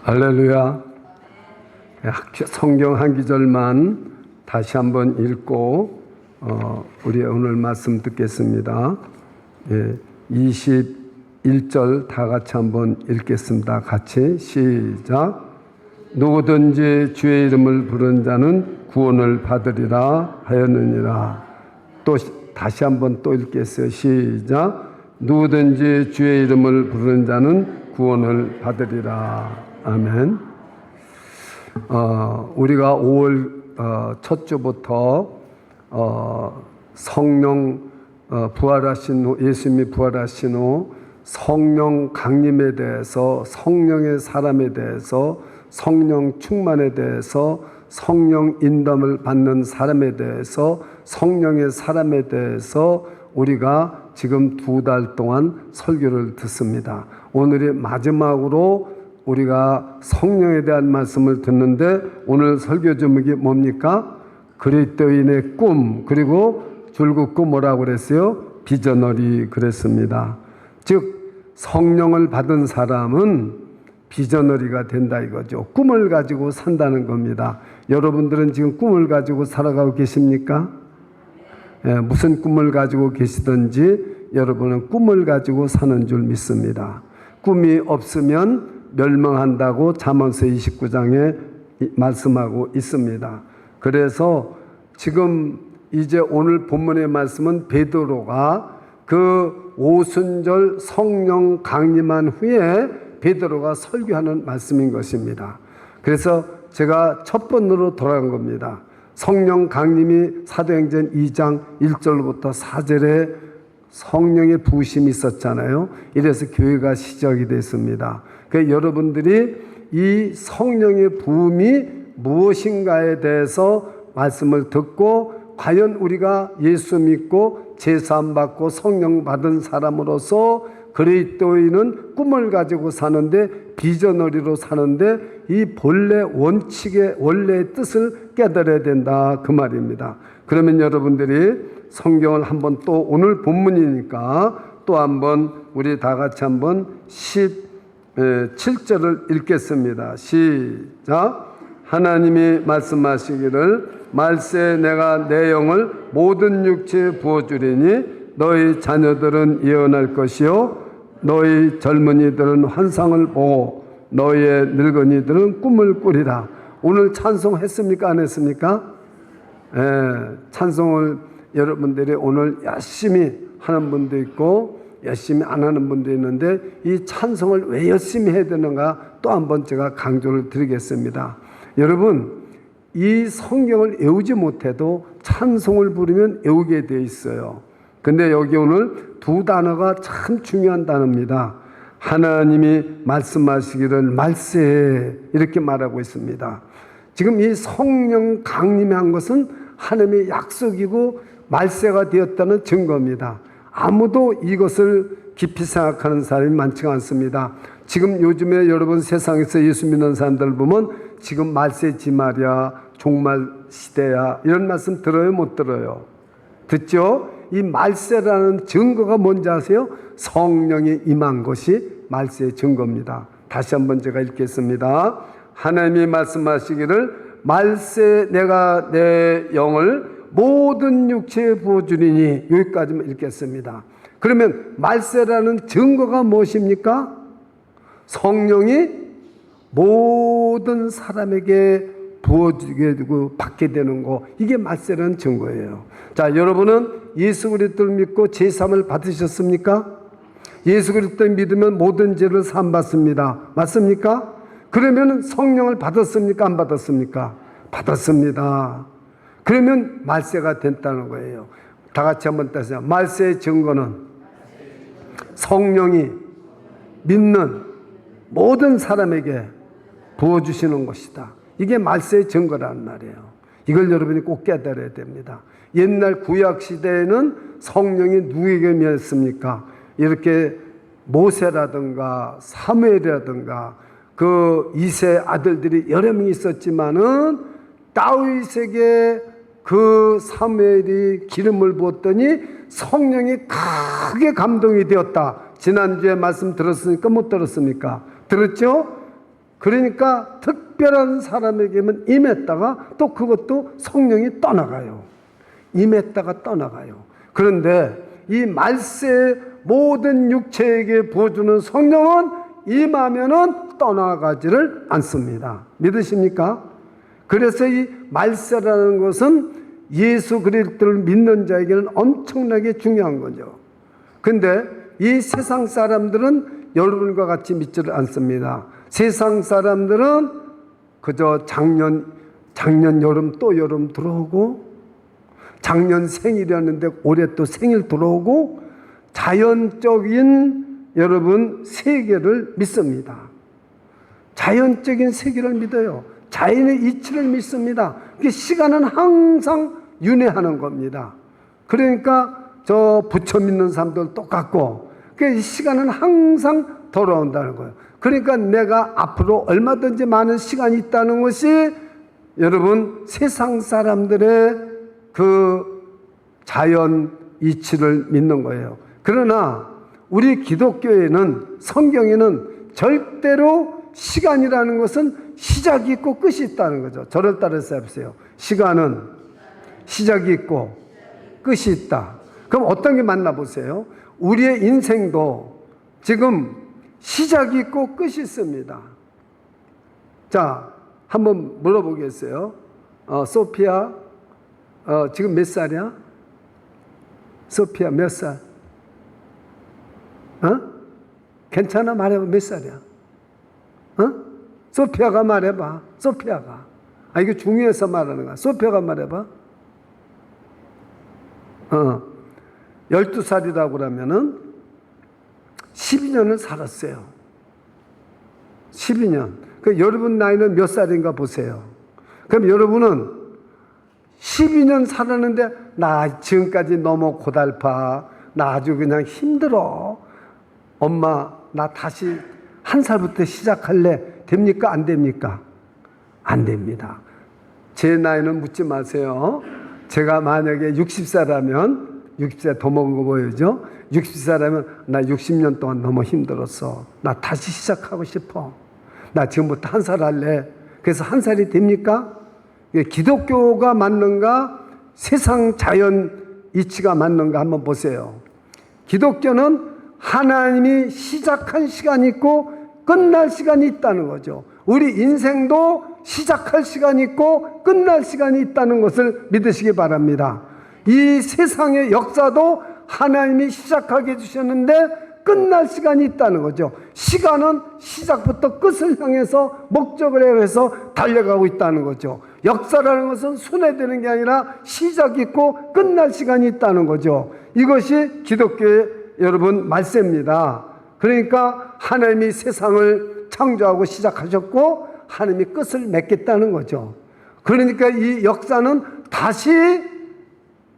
할렐루야. 성경 한 기절만 다시 한번 읽고 우리 오늘 말씀 듣겠습니다. 21절 다 같이 한번 읽겠습니다. 같이 시작. 누구든지 주의 이름을 부르는 자는 구원을 받으리라 하였느니라. 또 다시 한번 또 읽겠어요. 시작. 누구든지 주의 이름을 부르는 자는 구원을 받으리라. 아멘. 우리가 5월 첫 주부터 성령 부활하신 후, 예수님이 부활하신 후 성령 강림에 대해서, 성령의 사람에 대해서, 성령 충만에 대해서, 성령 인도함을 받는 사람에 대해서, 성령의 사람에 대해서 우리가 지금 2달 동안 설교를 듣습니다. 오늘이 마지막으로 우리가 성령에 대한 말씀을 듣는데, 오늘 설교 제목이 뭡니까? 그리스도인의 꿈, 그리고 줄긋고 뭐라고 그랬어요? 비저너리 그랬습니다. 즉 성령을 받은 사람은 비저너리가 된다 이거죠. 꿈을 가지고 산다는 겁니다. 여러분들은 지금 꿈을 가지고 살아가고 계십니까? 무슨 꿈을 가지고 계시든지 여러분은 꿈을 가지고 사는 줄 믿습니다. 꿈이 없으면 멸망한다고 잠언서 29장에 말씀하고 있습니다. 그래서 지금 이제 오늘 본문의 말씀은 베드로가 그 오순절 성령 강림한 후에 베드로가 설교하는 말씀인 것입니다. 그래서 제가 첫 번으로 돌아간 겁니다. 성령 강림이 사도행전 2장 1절부터 4절에 성령의 부으심이 있었잖아요. 이래서 교회가 시작이 됐습니다. 그러니까 여러분들이 이 성령의 부음이 무엇인가에 대해서 말씀을 듣고, 과연 우리가 예수 믿고 제사함 받고 성령 받은 사람으로서 그리스도인은 꿈을 가지고 사는데, 비저너리로 사는데 이 본래 원칙의 원래의 뜻을 깨달아야 된다 그 말입니다. 그러면 여러분들이 성경을 한번 또 오늘 본문이니까 또 한번 우리 다 같이 한번 17절을 읽겠습니다. 시작. 하나님이 말씀하시기를 말세 내가 내 영을 모든 육체에 부어주리니 너희 자녀들은 예언할 것이요 너희 젊은이들은 환상을 보고 너희의 늙은이들은 꿈을 꾸리라. 오늘 찬송했습니까? 안 했습니까? 찬송을 여러분들이 오늘 열심히 하는 분도 있고 열심히 안 하는 분도 있는데, 이 찬송을 왜 열심히 해야 되는가 또 한번 제가 강조를 드리겠습니다. 여러분, 이 성경을 외우지 못해도 찬송을 부르면 외우게 되어 있어요. 근데 여기 오늘 두 단어가 참 중요한 단어입니다. 하나님이 말씀하시기를 말세 이렇게 말하고 있습니다. 지금 이 성령 강림한 것은 하나님의 약속이고 말세가 되었다는 증거입니다. 아무도 이것을 깊이 생각하는 사람이 많지가 않습니다. 지금 요즘에 여러분 세상에서 예수 믿는 사람들 보면 지금 말세지 말이야, 종말 시대야, 이런 말씀 들어요, 못 들어요? 듣죠? 이 말세라는 증거가 뭔지 아세요? 성령이 임한 것이 말세의 증거입니다. 다시 한번 제가 읽겠습니다. 하나님이 말씀하시기를 말세 내가 내 영을 모든 육체에 부어주리니, 여기까지만 읽겠습니다. 그러면 말세라는 증거가 무엇입니까? 성령이 모든 사람에게 부어주게 되고 받게 되는 거, 이게 말세라는 증거예요. 자, 여러분은 예수 그리스도를 믿고 제사함을 받으셨습니까? 예수 그리스도를 믿으면 모든 죄를 사함 받습니다. 맞습니까? 그러면 성령을 받았습니까? 안 받았습니까? 받았습니다. 그러면 말세가 됐다는 거예요. 다 같이 한번 따세요. 말세의 증거는 성령이 믿는 모든 사람에게 부어주시는 것이다. 이게 말세의 증거라는 말이에요. 이걸 여러분이 꼭 깨달아야 됩니다. 옛날 구약 시대에는 성령이 누구에게 임했습니까? 이렇게 모세라든가 사무엘이라든가 그 이세 아들들이 여러 명이 있었지만은 다윗에게 그 사무엘이 기름을 부었더니 성령이 크게 감동이 되었다. 지난주에 말씀 들었습니까? 못 들었습니까? 들었죠? 그러니까 특별한 사람에게만 임했다가 또 그것도 성령이 떠나가요. 임했다가 떠나가요. 그런데 이 말세의 모든 육체에게 부어주는 성령은 임하면은 떠나가지를 않습니다. 믿으십니까? 그래서 이 말세라는 것은 예수 그리스도를 믿는 자에게는 엄청나게 중요한 거죠. 근데 이 세상 사람들은 여러분과 같이 믿지를 않습니다. 세상 사람들은 그저 작년 여름 또 여름 들어오고, 작년 생일이었는데 올해 또 생일 들어오고, 자연적인 여러분 세계를 믿습니다. 자연적인 세계를 믿어요. 자연의 이치를 믿습니다. 시간은 항상 윤회하는 겁니다. 그러니까 저 부처 믿는 사람들 똑같고, 이 시간은 항상 돌아온다는 거예요. 그러니까 내가 앞으로 얼마든지 많은 시간이 있다는 것이 여러분 세상 사람들의 그 자연 이치를 믿는 거예요. 그러나 우리 기독교에는, 성경에는 절대로 시간이라는 것은 시작이 있고 끝이 있다는 거죠. 저를 따라서 해보세요. 시간은 시작이 있고 끝이 있다. 그럼 어떤 게 맞나 보세요. 우리의 인생도 지금 시작이 있고 끝이 있습니다. 자, 한번 물어보겠어요. 소피아, 지금 몇 살이야? 소피아 몇 살? 괜찮아? 말해봐. 몇 살이야? 소피아가 말해봐. 소피아가. 이거 중요해서 말하는 거야. 소피아가 말해봐. 12살이라고 그러면은 12년을 살았어요. 12년. 그 여러분 나이는 몇 살인가 보세요. 그럼 여러분은 12년 살았는데 나 지금까지 너무 고달파. 나 아주 그냥 힘들어. 엄마, 나 다시 한 살부터 시작할래. 됩니까? 안 됩니까? 안 됩니다. 제 나이는 묻지 마세요. 제가 만약에 60살이면 60세 더 먹은 거 보여죠? 60살이면 나 60년 동안 너무 힘들었어. 나 다시 시작하고 싶어. 나 지금부터 한 살 할래. 그래서 한 살이 됩니까? 기독교가 맞는가? 세상 자연 이치가 맞는가? 한번 보세요. 기독교는 하나님이 시작한 시간이 있고 끝날 시간이 있다는 거죠. 우리 인생도 시작할 시간이 있고 끝날 시간이 있다는 것을 믿으시기 바랍니다. 이 세상의 역사도 하나님이 시작하게 해주셨는데 끝날 시간이 있다는 거죠. 시간은 시작부터 끝을 향해서 목적을 해서 달려가고 있다는 거죠. 역사라는 것은 순회되는 게 아니라 시작이 있고 끝날 시간이 있다는 거죠. 이것이 기독교의 여러분 말세입니다. 그러니까 하나님이 세상을 창조하고 시작하셨고 하나님이 끝을 맺겠다는 거죠. 그러니까 이 역사는 다시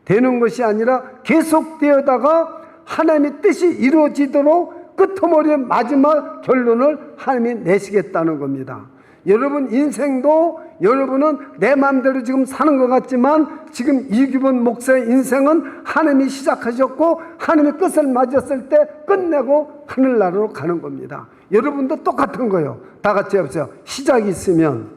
되는 것이 아니라 계속되어다가 하나님의 뜻이 이루어지도록 끄트머리의 마지막 결론을 하나님이 내시겠다는 겁니다. 여러분 인생도 여러분은 내 마음대로 지금 사는 것 같지만 지금 이규범 목사의 인생은 하나님이 시작하셨고 하나님의 끝을 맞았을 때 끝내고 하늘나라로 가는 겁니다. 여러분도 똑같은 거예요. 다 같이 해보세요. 시작이 있으면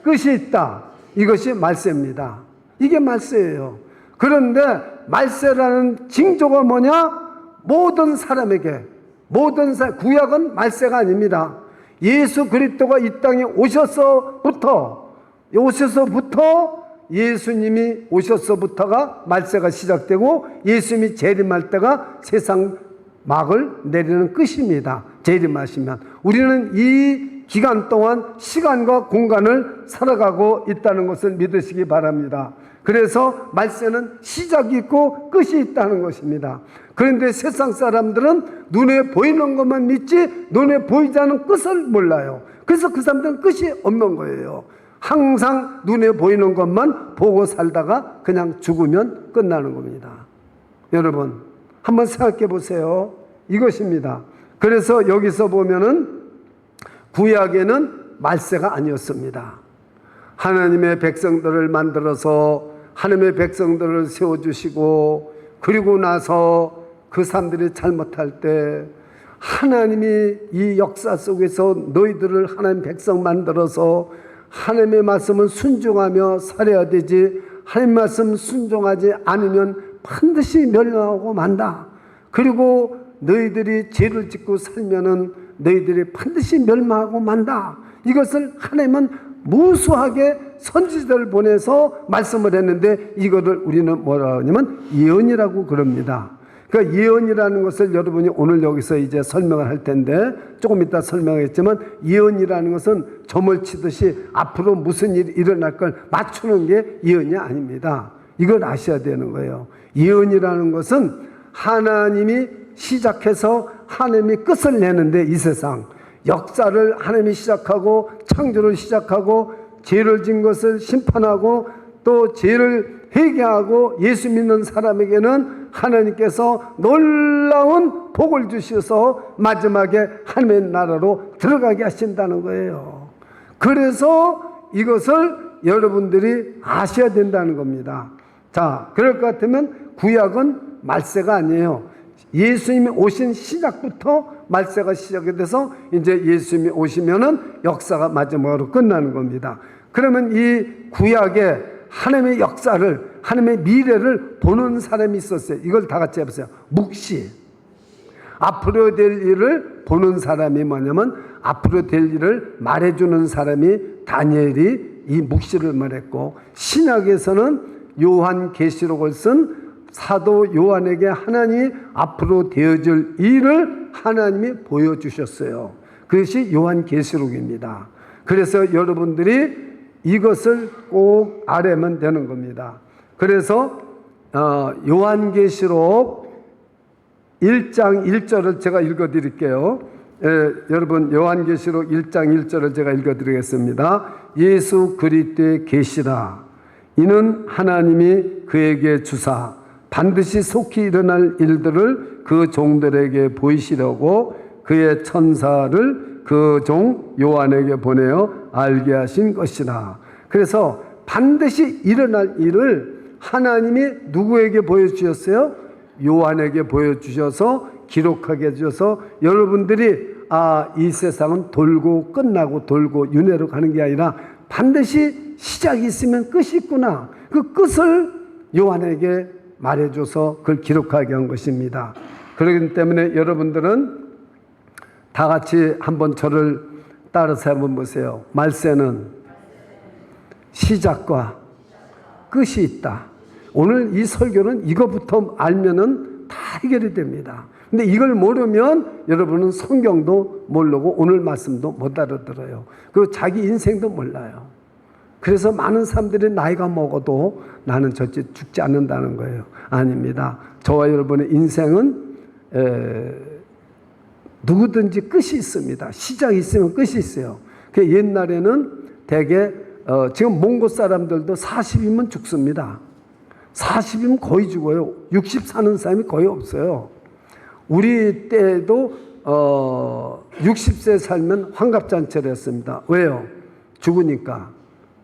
끝이 있다. 이것이 말세입니다. 이게 말세예요. 그런데 말세라는 징조가 뭐냐? 모든 사람에게, 구약은 말세가 아닙니다. 예수 그리스도가 이 땅에 오셔서부터 예수님이 오셔서부터가 말세가 시작되고 예수님이 재림할 때가 세상 막을 내리는 끝입니다. 재림하시면 우리는 이 기간 동안 시간과 공간을 살아가고 있다는 것을 믿으시기 바랍니다. 그래서 말세는 시작이 있고 끝이 있다는 것입니다. 그런데 세상 사람들은 눈에 보이는 것만 믿지 눈에 보이지 않는 끝을 몰라요. 그래서 그 사람들은 끝이 없는 거예요. 항상 눈에 보이는 것만 보고 살다가 그냥 죽으면 끝나는 겁니다. 여러분 한번 생각해 보세요. 이것입니다. 그래서 여기서 보면은 구약에는 말세가 아니었습니다. 하나님의 백성들을 만들어서 하나님의 백성들을 세워주시고 그리고 나서 그 사람들이 잘못할 때 하나님이 이 역사 속에서 너희들을 하나님 백성 만들어서 하나님의 말씀을 순종하며 살아야 되지, 하나님 말씀 순종하지 않으면 반드시 멸망하고 만다. 그리고 너희들이 죄를 짓고 살면은 너희들이 반드시 멸망하고 만다. 이것을 하나님은 무수하게 선지자를 보내서 말씀을 했는데, 이거를 우리는 뭐라 하냐면 예언이라고 그럽니다. 그러니까 예언이라는 것을 여러분이 오늘 여기서 이제 설명을 할 텐데, 조금 이따 설명하겠지만, 예언이라는 것은 점을 치듯이 앞으로 무슨 일이 일어날 걸 맞추는 게 예언이 아닙니다. 이걸 아셔야 되는 거예요. 예언이라는 것은 하나님이 시작해서 하나님이 끝을 내는데, 이 세상 역사를 하나님이 시작하고 창조를 시작하고 죄를 진 것을 심판하고 또 죄를 회개하고 예수 믿는 사람에게는 하나님께서 놀라운 복을 주셔서 마지막에 하나님의 나라로 들어가게 하신다는 거예요. 그래서 이것을 여러분들이 아셔야 된다는 겁니다. 자, 그럴 것 같으면 구약은 말세가 아니에요. 예수님이 오신 시작부터 말세가 시작이 돼서 이제 예수님이 오시면은 역사가 마지막으로 끝나는 겁니다. 그러면 이 구약에 하나님의 역사를, 하나님의 미래를 보는 사람이 있었어요. 이걸 다 같이 해보세요. 묵시. 앞으로 될 일을 보는 사람이 뭐냐면, 앞으로 될 일을 말해주는 사람이 다니엘이 이 묵시를 말했고, 신약에서는 요한계시록을 쓴 사도 요한에게 하나님이 앞으로 되어질 일을 하나님이 보여주셨어요. 그것이 요한계시록입니다. 그래서 여러분들이 이것을 꼭 알아야만 되는 겁니다. 그래서 요한계시록 1장 1절을 제가 읽어드릴게요. 여러분, 요한계시록 1장 1절을 제가 읽어드리겠습니다. 예수 그리스도의 계시라. 이는 하나님이 그에게 주사 반드시 속히 일어날 일들을 그 종들에게 보이시려고 그의 천사를 그 종 요한에게 보내어 알게 하신 것이라. 그래서 반드시 일어날 일을 하나님이 누구에게 보여주셨어요? 요한에게 보여주셔서 기록하게 해주셔서 여러분들이 이 세상은 돌고 끝나고 돌고 윤회로 가는 게 아니라 반드시 시작이 있으면 끝이 있구나. 그 끝을 요한에게 말해줘서 그걸 기록하게 한 것입니다. 그렇기 때문에 여러분들은 다 같이 한번 저를 따라서 한번 보세요. 말세는 시작과 끝이 있다. 오늘 이 설교는 이거부터 알면은 다 해결이 됩니다. 근데 이걸 모르면 여러분은 성경도 모르고 오늘 말씀도 못 알아들어요. 그리고 자기 인생도 몰라요. 그래서 많은 사람들이 나이가 먹어도 나는 절대 죽지 않는다는 거예요. 아닙니다. 저와 여러분의 인생은 누구든지 끝이 있습니다. 시작이 있으면 끝이 있어요. 옛날에는 대개 지금 몽고 사람들도 40이면 죽습니다. 40이면 거의 죽어요. 60 사는 사람이 거의 없어요. 우리 때도 60세 살면 환갑잔치를 했습니다. 왜요? 죽으니까.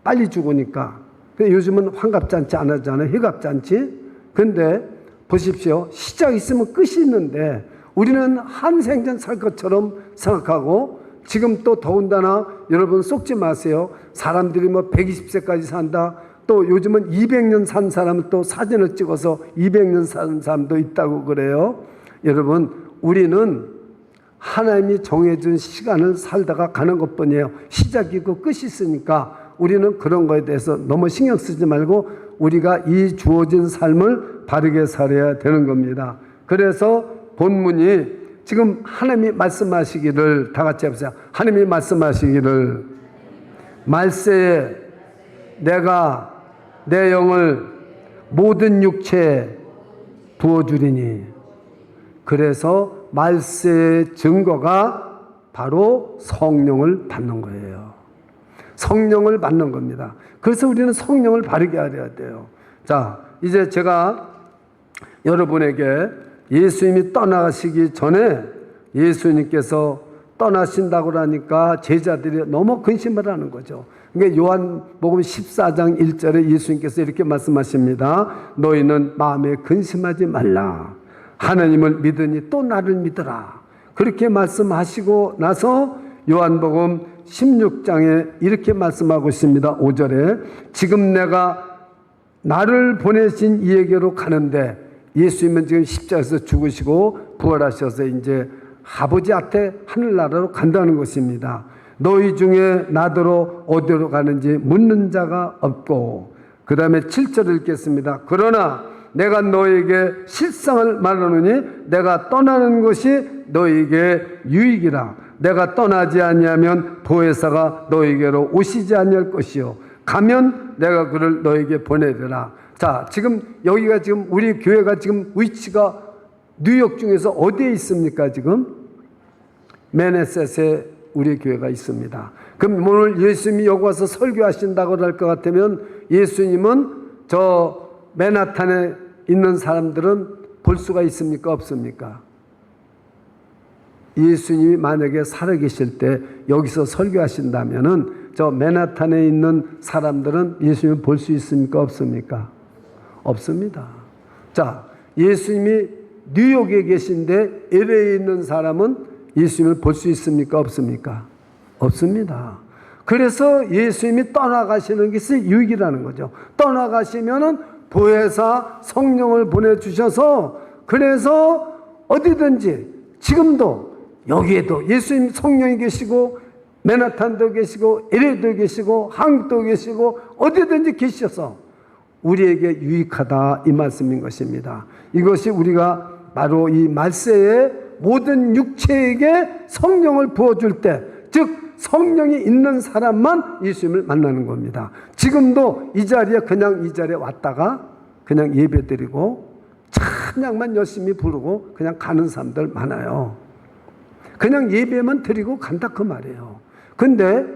빨리 죽으니까. 근데 요즘은 환갑잔치 안 하잖아요. 희갑잔치. 근데 보십시오. 시작이 있으면 끝이 있는데 우리는 한 생전 살 것처럼 생각하고, 지금 또 더군다나 여러분 속지 마세요. 사람들이 뭐 120세까지 산다. 또 요즘은 200년 산 사람은 또 사진을 찍어서 200년 산 사람도 있다고 그래요. 여러분, 우리는 하나님이 정해준 시간을 살다가 가는 것뿐이에요. 시작이 있고 끝이 있으니까 우리는 그런 거에 대해서 너무 신경 쓰지 말고 우리가 이 주어진 삶을 바르게 살아야 되는 겁니다. 그래서 본문이 지금 하나님이 말씀하시기를, 다 같이 해보세요. 하나님이 말씀하시기를 말세에 내가 내 영을 모든 육체에 부어주리니. 그래서 말세의 증거가 바로 성령을 받는 거예요. 성령을 받는 겁니다. 그래서 우리는 성령을 바르게 하려야 돼요. 자, 이제 제가 여러분에게 예수님이 떠나가시기 전에 예수님께서 떠나신다고 하니까 제자들이 너무 근심을 하는 거죠. 그러니까 요한복음 14장 1절에 예수님께서 이렇게 말씀하십니다. 너희는 마음에 근심하지 말라. 하나님을 믿으니 또 나를 믿으라. 그렇게 말씀하시고 나서 요한복음 16장에 이렇게 말씀하고 있습니다. 5절에 지금 내가 나를 보내신 이에게로 가는데, 예수님은 지금 십자가에서 죽으시고 부활하셔서 이제 아버지 앞에 하늘나라로 간다는 것입니다. 너희 중에 나더러 어디로 가는지 묻는 자가 없고, 그 다음에 7절을 읽겠습니다. 그러나 내가 너에게 실상을 말하노니 내가 떠나는 것이 너에게 유익이라. 내가 떠나지 아니하면 보혜사가 너에게로 오시지 아니할 것이요 가면 내가 그를 너에게 보내리라. 자, 지금 여기가 지금 우리 교회가 지금 위치가 뉴욕 중에서 어디에 있습니까? 지금 매네셋에 우리 교회가 있습니다. 그럼 오늘 예수님이 여기 와서 설교하신다고 할 것 같으면 예수님은 저 맨하탄에 있는 사람들은 볼 수가 있습니까? 없습니까? 예수님이 만약에 살아계실 때 여기서 설교하신다면은 저 맨하탄에 있는 사람들은 예수님을 볼 수 있습니까? 없습니까? 없습니다. 자, 예수님이 뉴욕에 계신데 LA에 있는 사람은 예수님을 볼 수 있습니까? 없습니까? 없습니다. 그래서 예수님이 떠나가시는 것이 유익이라는 거죠. 떠나가시면은 보혜사 성령을 보내주셔서, 그래서 어디든지 지금도 여기에도 예수님 성령이 계시고 맨하탄도 계시고 LA도 계시고 한국도 계시고 어디든지 계셔서 우리에게 유익하다, 이 말씀인 것입니다. 이것이 우리가 바로 이 말세에 모든 육체에게 성령을 부어줄 때, 즉 성령이 있는 사람만 예수님을 만나는 겁니다. 지금도 이 자리에 그냥 이 자리에 왔다가 그냥 예배드리고 찬양만 열심히 부르고 그냥 가는 사람들 많아요. 그냥 예배만 드리고 간다 그 말이에요. 근데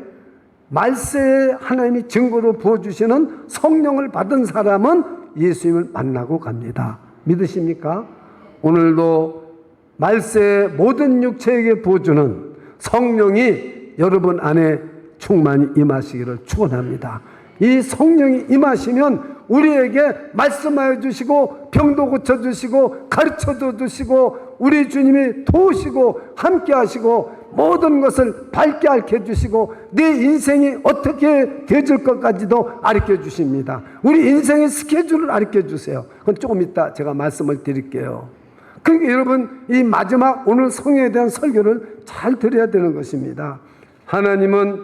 말세에 하나님이 증거로 부어주시는 성령을 받은 사람은 예수님을 만나고 갑니다. 믿으십니까? 오늘도 말세에 모든 육체에게 부어주는 성령이 여러분 안에 충만히 임하시기를 축원합니다. 이 성령이 임하시면 우리에게 말씀하여 주시고 병도 고쳐주시고 가르쳐도 주시고 우리 주님이 도우시고 함께 하시고 모든 것을 밝게 알려 주시고 내 인생이 어떻게 되질 것까지도 알려 주십니다. 우리 인생의 스케줄을 알려 주세요. 그건 조금 이따 제가 말씀을 드릴게요. 그러니까 여러분, 이 마지막 오늘 성령에 대한 설교를 잘 들어야 되는 것입니다. 하나님은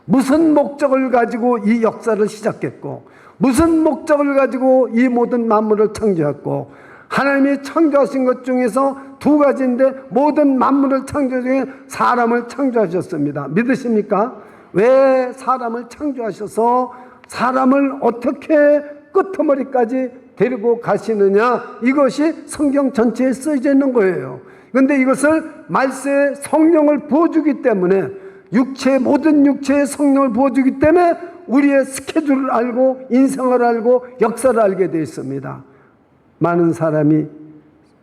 무슨 목적을 가지고 이 역사를 시작했고, 무슨 목적을 가지고 이 모든 만물을 창조했고, 하나님이 창조하신 것 중에서 두 가지인데 모든 만물을 창조 중에 사람을 창조하셨습니다. 믿으십니까? 왜 사람을 창조하셔서 사람을 어떻게 끄트머리까지 데리고 가시느냐, 이것이 성경 전체에 쓰여져 있는 거예요. 그런데 이것을 말세에 성령을 부어주기 때문에, 육체 모든 육체에 성령을 부어주기 때문에 우리의 스케줄을 알고 인생을 알고 역사를 알게 되어 있습니다. 많은 사람이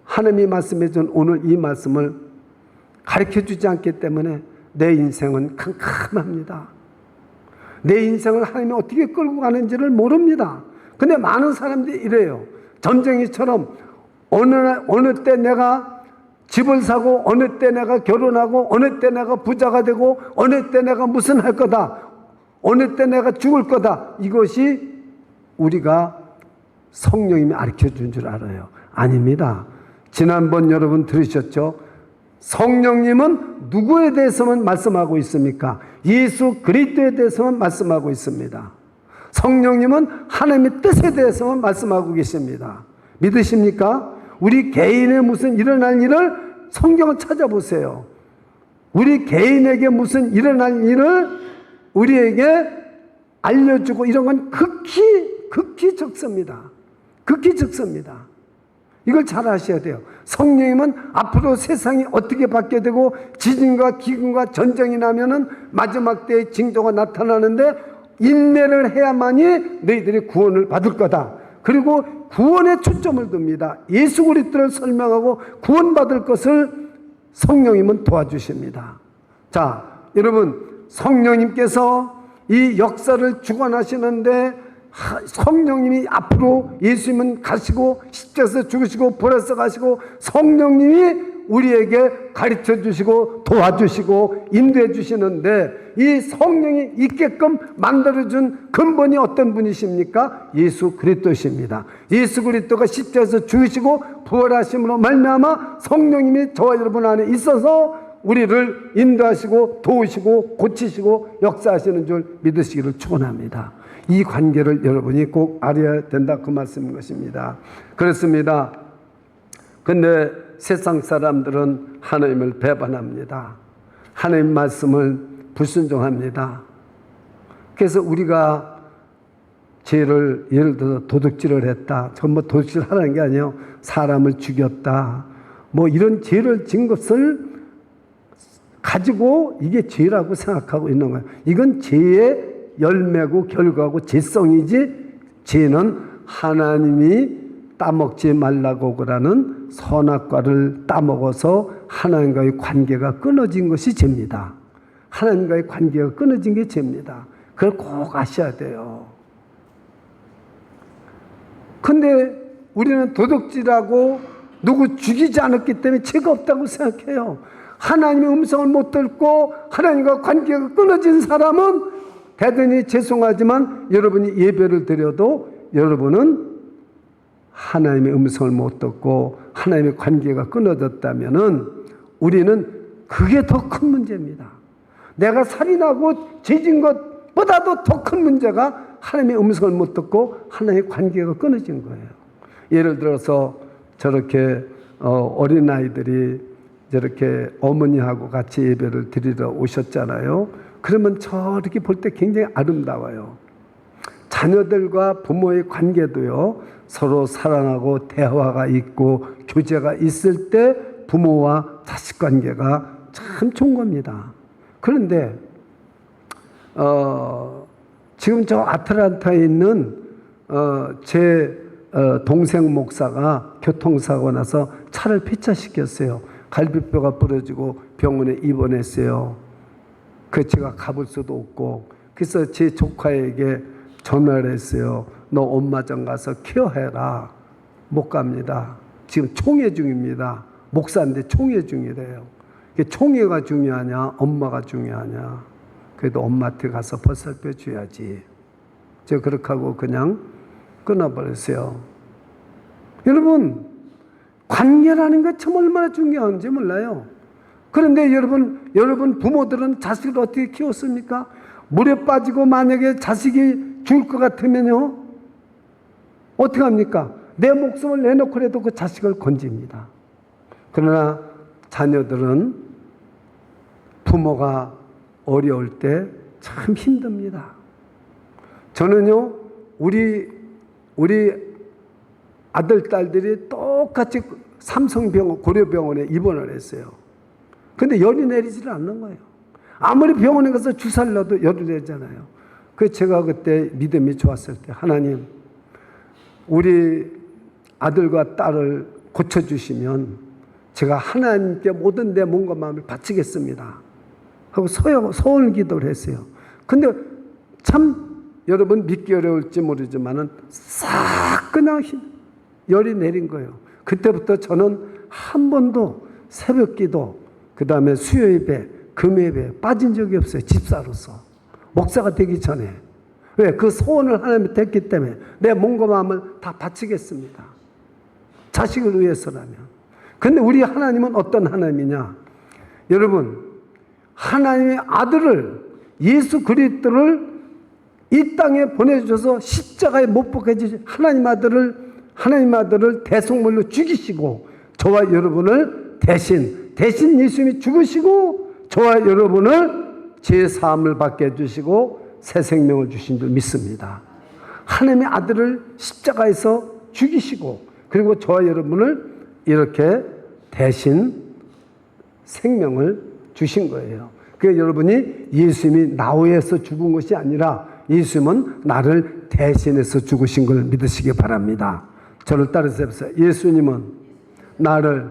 하나님이 말씀해 준 오늘 이 말씀을 가르쳐주지 않기 때문에 내 인생은 캄캄합니다. 내 인생을 하나님이 어떻게 끌고 가는지를 모릅니다. 근데 많은 사람들이 이래요. 전쟁이처럼 어느 때 내가 집을 사고, 어느 때 내가 결혼하고, 어느 때 내가 부자가 되고, 어느 때 내가 무슨 할 거다, 어느 때 내가 죽을 거다. 이것이 우리가 성령님이 가르쳐 준 줄 알아요. 아닙니다. 지난번 여러분 들으셨죠? 성령님은 누구에 대해서만 말씀하고 있습니까? 예수 그리스도에 대해서만 말씀하고 있습니다. 성령님은 하나님의 뜻에 대해서만 말씀하고 계십니다. 믿으십니까? 우리 개인의 무슨 일어날 일을 성경을 찾아보세요. 우리 개인에게 무슨 일어날 일을 우리에게 알려주고 이런 건 극히 적습니다. 극히 적습니다. 이걸 잘 아셔야 돼요. 성령님은 앞으로 세상이 어떻게 바뀌게 되고 지진과 기근과 전쟁이 나면은 마지막 때의 징조가 나타나는데 인내를 해야만이 너희들이 구원을 받을 거다. 그리고 구원에 초점을 둡니다. 예수 그리스도를 설명하고 구원받을 것을 성령님은 도와주십니다. 자, 여러분, 성령님께서 이 역사를 주관하시는데 성령님이 앞으로 예수님은 가시고 십자가에서 죽으시고 부활해서 가시고 성령님이 우리에게 가르쳐 주시고 도와주시고 인도해 주시는데, 이 성령이 있게끔 만들어준 근본이 어떤 분이십니까? 예수 그리스도십니다. 예수 그리스도가 십자가에서 죽으시고 부활하심으로 말미암아 성령님이 저와 여러분 안에 있어서 우리를 인도하시고 도우시고 고치시고 역사하시는 줄 믿으시기를 축원합니다. 이 관계를 여러분이 꼭 알아야 된다, 그 말씀인 것입니다. 그렇습니다. 근데 세상 사람들은 하나님을 배반합니다. 하나님 말씀을 불순종합니다. 그래서 우리가 죄를, 예를 들어서 도둑질을 했다, 전부 도둑질 하라는 게 아니에요. 사람을 죽였다, 뭐 이런 죄를 진 것을 가지고 이게 죄라고 생각하고 있는 거예요. 이건 죄의 열매고 결과고 죄성이지, 죄는 하나님이 따먹지 말라고 그러는 선악과를 따먹어서 하나님과의 관계가 끊어진 것이 죄입니다. 하나님과의 관계가 끊어진 게 죄입니다. 그걸 꼭 아셔야 돼요. 근데 우리는 도둑질하고 누구 죽이지 않았기 때문에 죄가 없다고 생각해요. 하나님의 음성을 못 듣고 하나님과 관계가 끊어진 사람은 대단히 죄송하지만 여러분이 예배를 드려도 여러분은 하나님의 음성을 못 듣고 하나님의 관계가 끊어졌다면은 우리는 그게 더 큰 문제입니다. 내가 살인하고 죄진 것보다도 더 큰 문제가 하나님의 음성을 못 듣고 하나님의 관계가 끊어진 거예요. 예를 들어서 저렇게 어린아이들이 저렇게 어머니하고 같이 예배를 드리러 오셨잖아요. 그러면 저렇게 볼 때 굉장히 아름다워요. 자녀들과 부모의 관계도요, 서로 사랑하고 대화가 있고 교제가 있을 때 부모와 자식 관계가 참 좋은 겁니다. 그런데 지금 저 아틀란타에 있는 제 동생 목사가 교통사고 나서 차를 폐차시켰어요. 갈비뼈가 부러지고 병원에 입원했어요. 그 제가 가볼 수도 없고, 그래서 제 조카에게 전화를 했어요. 너 엄마장 가서 케어해라. 못 갑니다. 지금 총회 중입니다. 목사인데 총회 중이래요. 총회가 중요하냐 엄마가 중요하냐. 그래도 엄마한테 가서 보살펴 줘야지. 제가 그렇게 하고 그냥 끊어버렸어요. 여러분, 관계라는 게 참 얼마나 중요한지 몰라요. 그런데 여러분 부모들은 자식을 어떻게 키웠습니까? 물에 빠지고 만약에 자식이 죽을 것 같으면요, 어떻게 합니까? 내 목숨을 내놓고라도 그 자식을 건집니다. 그러나 자녀들은 부모가 어려울 때 참 힘듭니다. 저는요, 우리 아들, 딸들이 똑같이 삼성병원, 고려병원에 입원을 했어요. 근데 열이 내리지를 않는 거예요. 아무리 병원에 가서 주사를 놔도 열이 내잖아요. 그래서 제가 그때 믿음이 좋았을 때, 하나님, 우리 아들과 딸을 고쳐주시면 제가 하나님께 모든 내 몸과 마음을 바치겠습니다 하고 소원 기도를 했어요. 근데 참 여러분 믿기 어려울지 모르지만은 싹 그냥 열이 내린 거예요. 그때부터 저는 한 번도 새벽 기도, 그 다음에 수요 예배, 금 예배 빠진 적이 없어요. 집사로서. 목사가 되기 전에. 왜? 그 소원을 하나님이 됐기 때문에 내 몸과 마음을 다 바치겠습니다. 자식을 위해서라면. 근데 우리 하나님은 어떤 하나님이냐? 여러분, 하나님의 아들을, 예수 그리스도를 이 땅에 보내주셔서 십자가에 못 박혀진 하나님 아들을 대속물로 죽이시고 저와 여러분을 대신 예수님이 죽으시고 저와 여러분을 죄 사함을 받게 해주시고 새 생명을 주신 줄 믿습니다. 하나님의 아들을 십자가에서 죽이시고 그리고 저와 여러분을 이렇게 대신 생명을 주신 거예요. 그러니까 여러분이 예수님이 나 위해서 죽은 것이 아니라 예수님은 나를 대신해서 죽으신 걸 믿으시기 바랍니다. 저를 따라서 해보세요. 예수님은 나를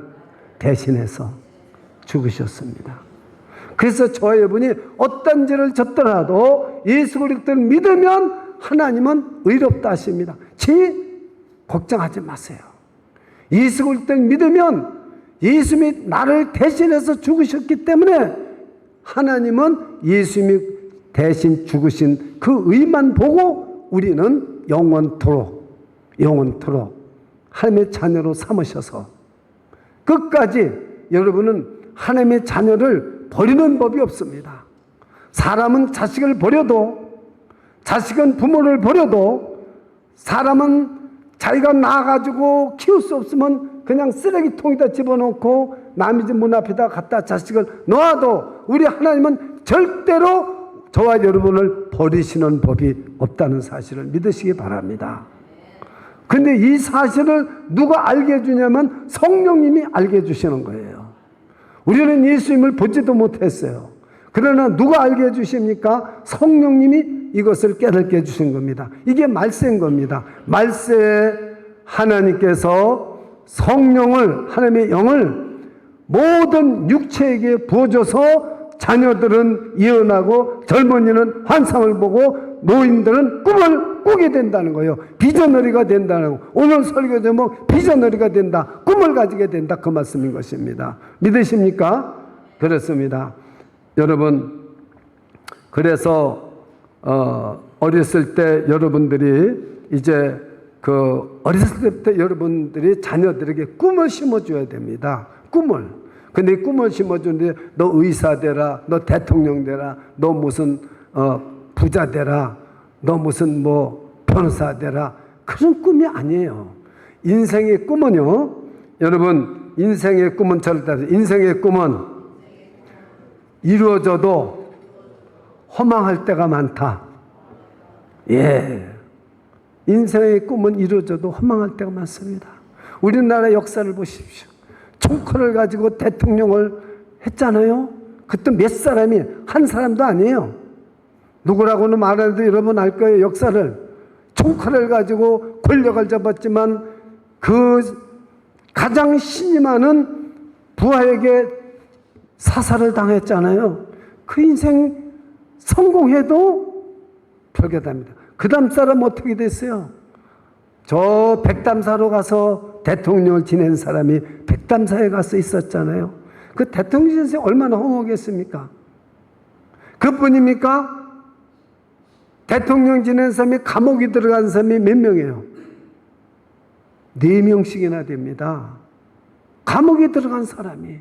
대신해서 죽으셨습니다. 그래서 저와 여러분이 어떤 죄를 졌더라도 예수 그리스도를 믿으면 하나님은 의롭다 하십니다. 죄 걱정하지 마세요. 예수 그리스도를 믿으면 예수님이 나를 대신해서 죽으셨기 때문에 하나님은 예수님이 대신 죽으신 그 의만 보고 우리는 영원토록 하나님의 자녀로 삼으셔서 끝까지 여러분은 하나님의 자녀를 버리는 법이 없습니다. 사람은 자식을 버려도, 자식은 부모를 버려도, 사람은 자기가 낳아가지고 키울 수 없으면 그냥 쓰레기통에다 집어넣고 남의 집 문 앞에다 갖다 자식을 놓아도 우리 하나님은 절대로 저와 여러분을 버리시는 법이 없다는 사실을 믿으시기 바랍니다. 근데 이 사실을 누가 알게 해주냐면 성령님이 알게 해주시는 거예요. 우리는 예수님을 보지도 못했어요. 그러나 누가 알게 해주십니까? 성령님이 이것을 깨닫게 해주신 겁니다. 이게 말세인 겁니다. 말세에 하나님께서 성령을, 하나님의 영을 모든 육체에게 부어줘서 자녀들은 예언하고 젊은이는 환상을 보고 노인들은 꿈을 꾸게 된다는 거예요. 비전너리가 된다는 거. 오늘 설교 제목 비전너리가 된다. 꿈을 가지게 된다. 그 말씀인 것입니다. 믿으십니까? 그렇습니다. 여러분, 그래서 어렸을 때 여러분들이 이제 어렸을 때부터 여러분들이 자녀들에게 꿈을 심어줘야 됩니다. 꿈을. 근데 꿈을 심어주는데 너 의사 되라, 너 대통령 되라, 너 무슨 부자 되라, 너 무슨 변호사 되라. 그런 꿈이 아니에요. 인생의 꿈은요, 여러분, 인생의 꿈은 인생의 꿈은 이루어져도 허망할 때가 많다. 예. 인생의 꿈은 이루어져도 허망할 때가 많습니다. 우리나라 역사를 보십시오. 총칼을 가지고 대통령을 했잖아요. 그때 몇 사람이, 한 사람도 아니에요. 누구라고는 말해도 여러분 알 거예요. 역사를. 총칼을 가지고 권력을 잡았지만 그 가장 신이 많은 부하에게 사살을 당했잖아요. 그 인생 성공해도 별개답니다. 그 다음 사람 어떻게 됐어요? 저 백담사로 가서 대통령을 지낸 사람이 백담사에 가서 있었잖아요. 그 대통령 인생 얼마나 허무하겠습니까? 그뿐입니까? 대통령 지낸 사람이 감옥에 들어간 사람이 몇 명이에요? 4명씩이나 됩니다. 감옥에 들어간 사람이.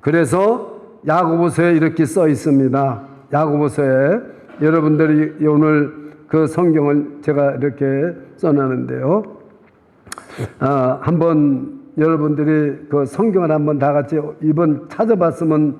그래서 야고보서에 이렇게 써 있습니다. 야고보서에 여러분들이 오늘 그 성경을 제가 이렇게 써놨는데요. 한번 여러분들이 그 성경을 한번 다 같이 이번 찾아봤으면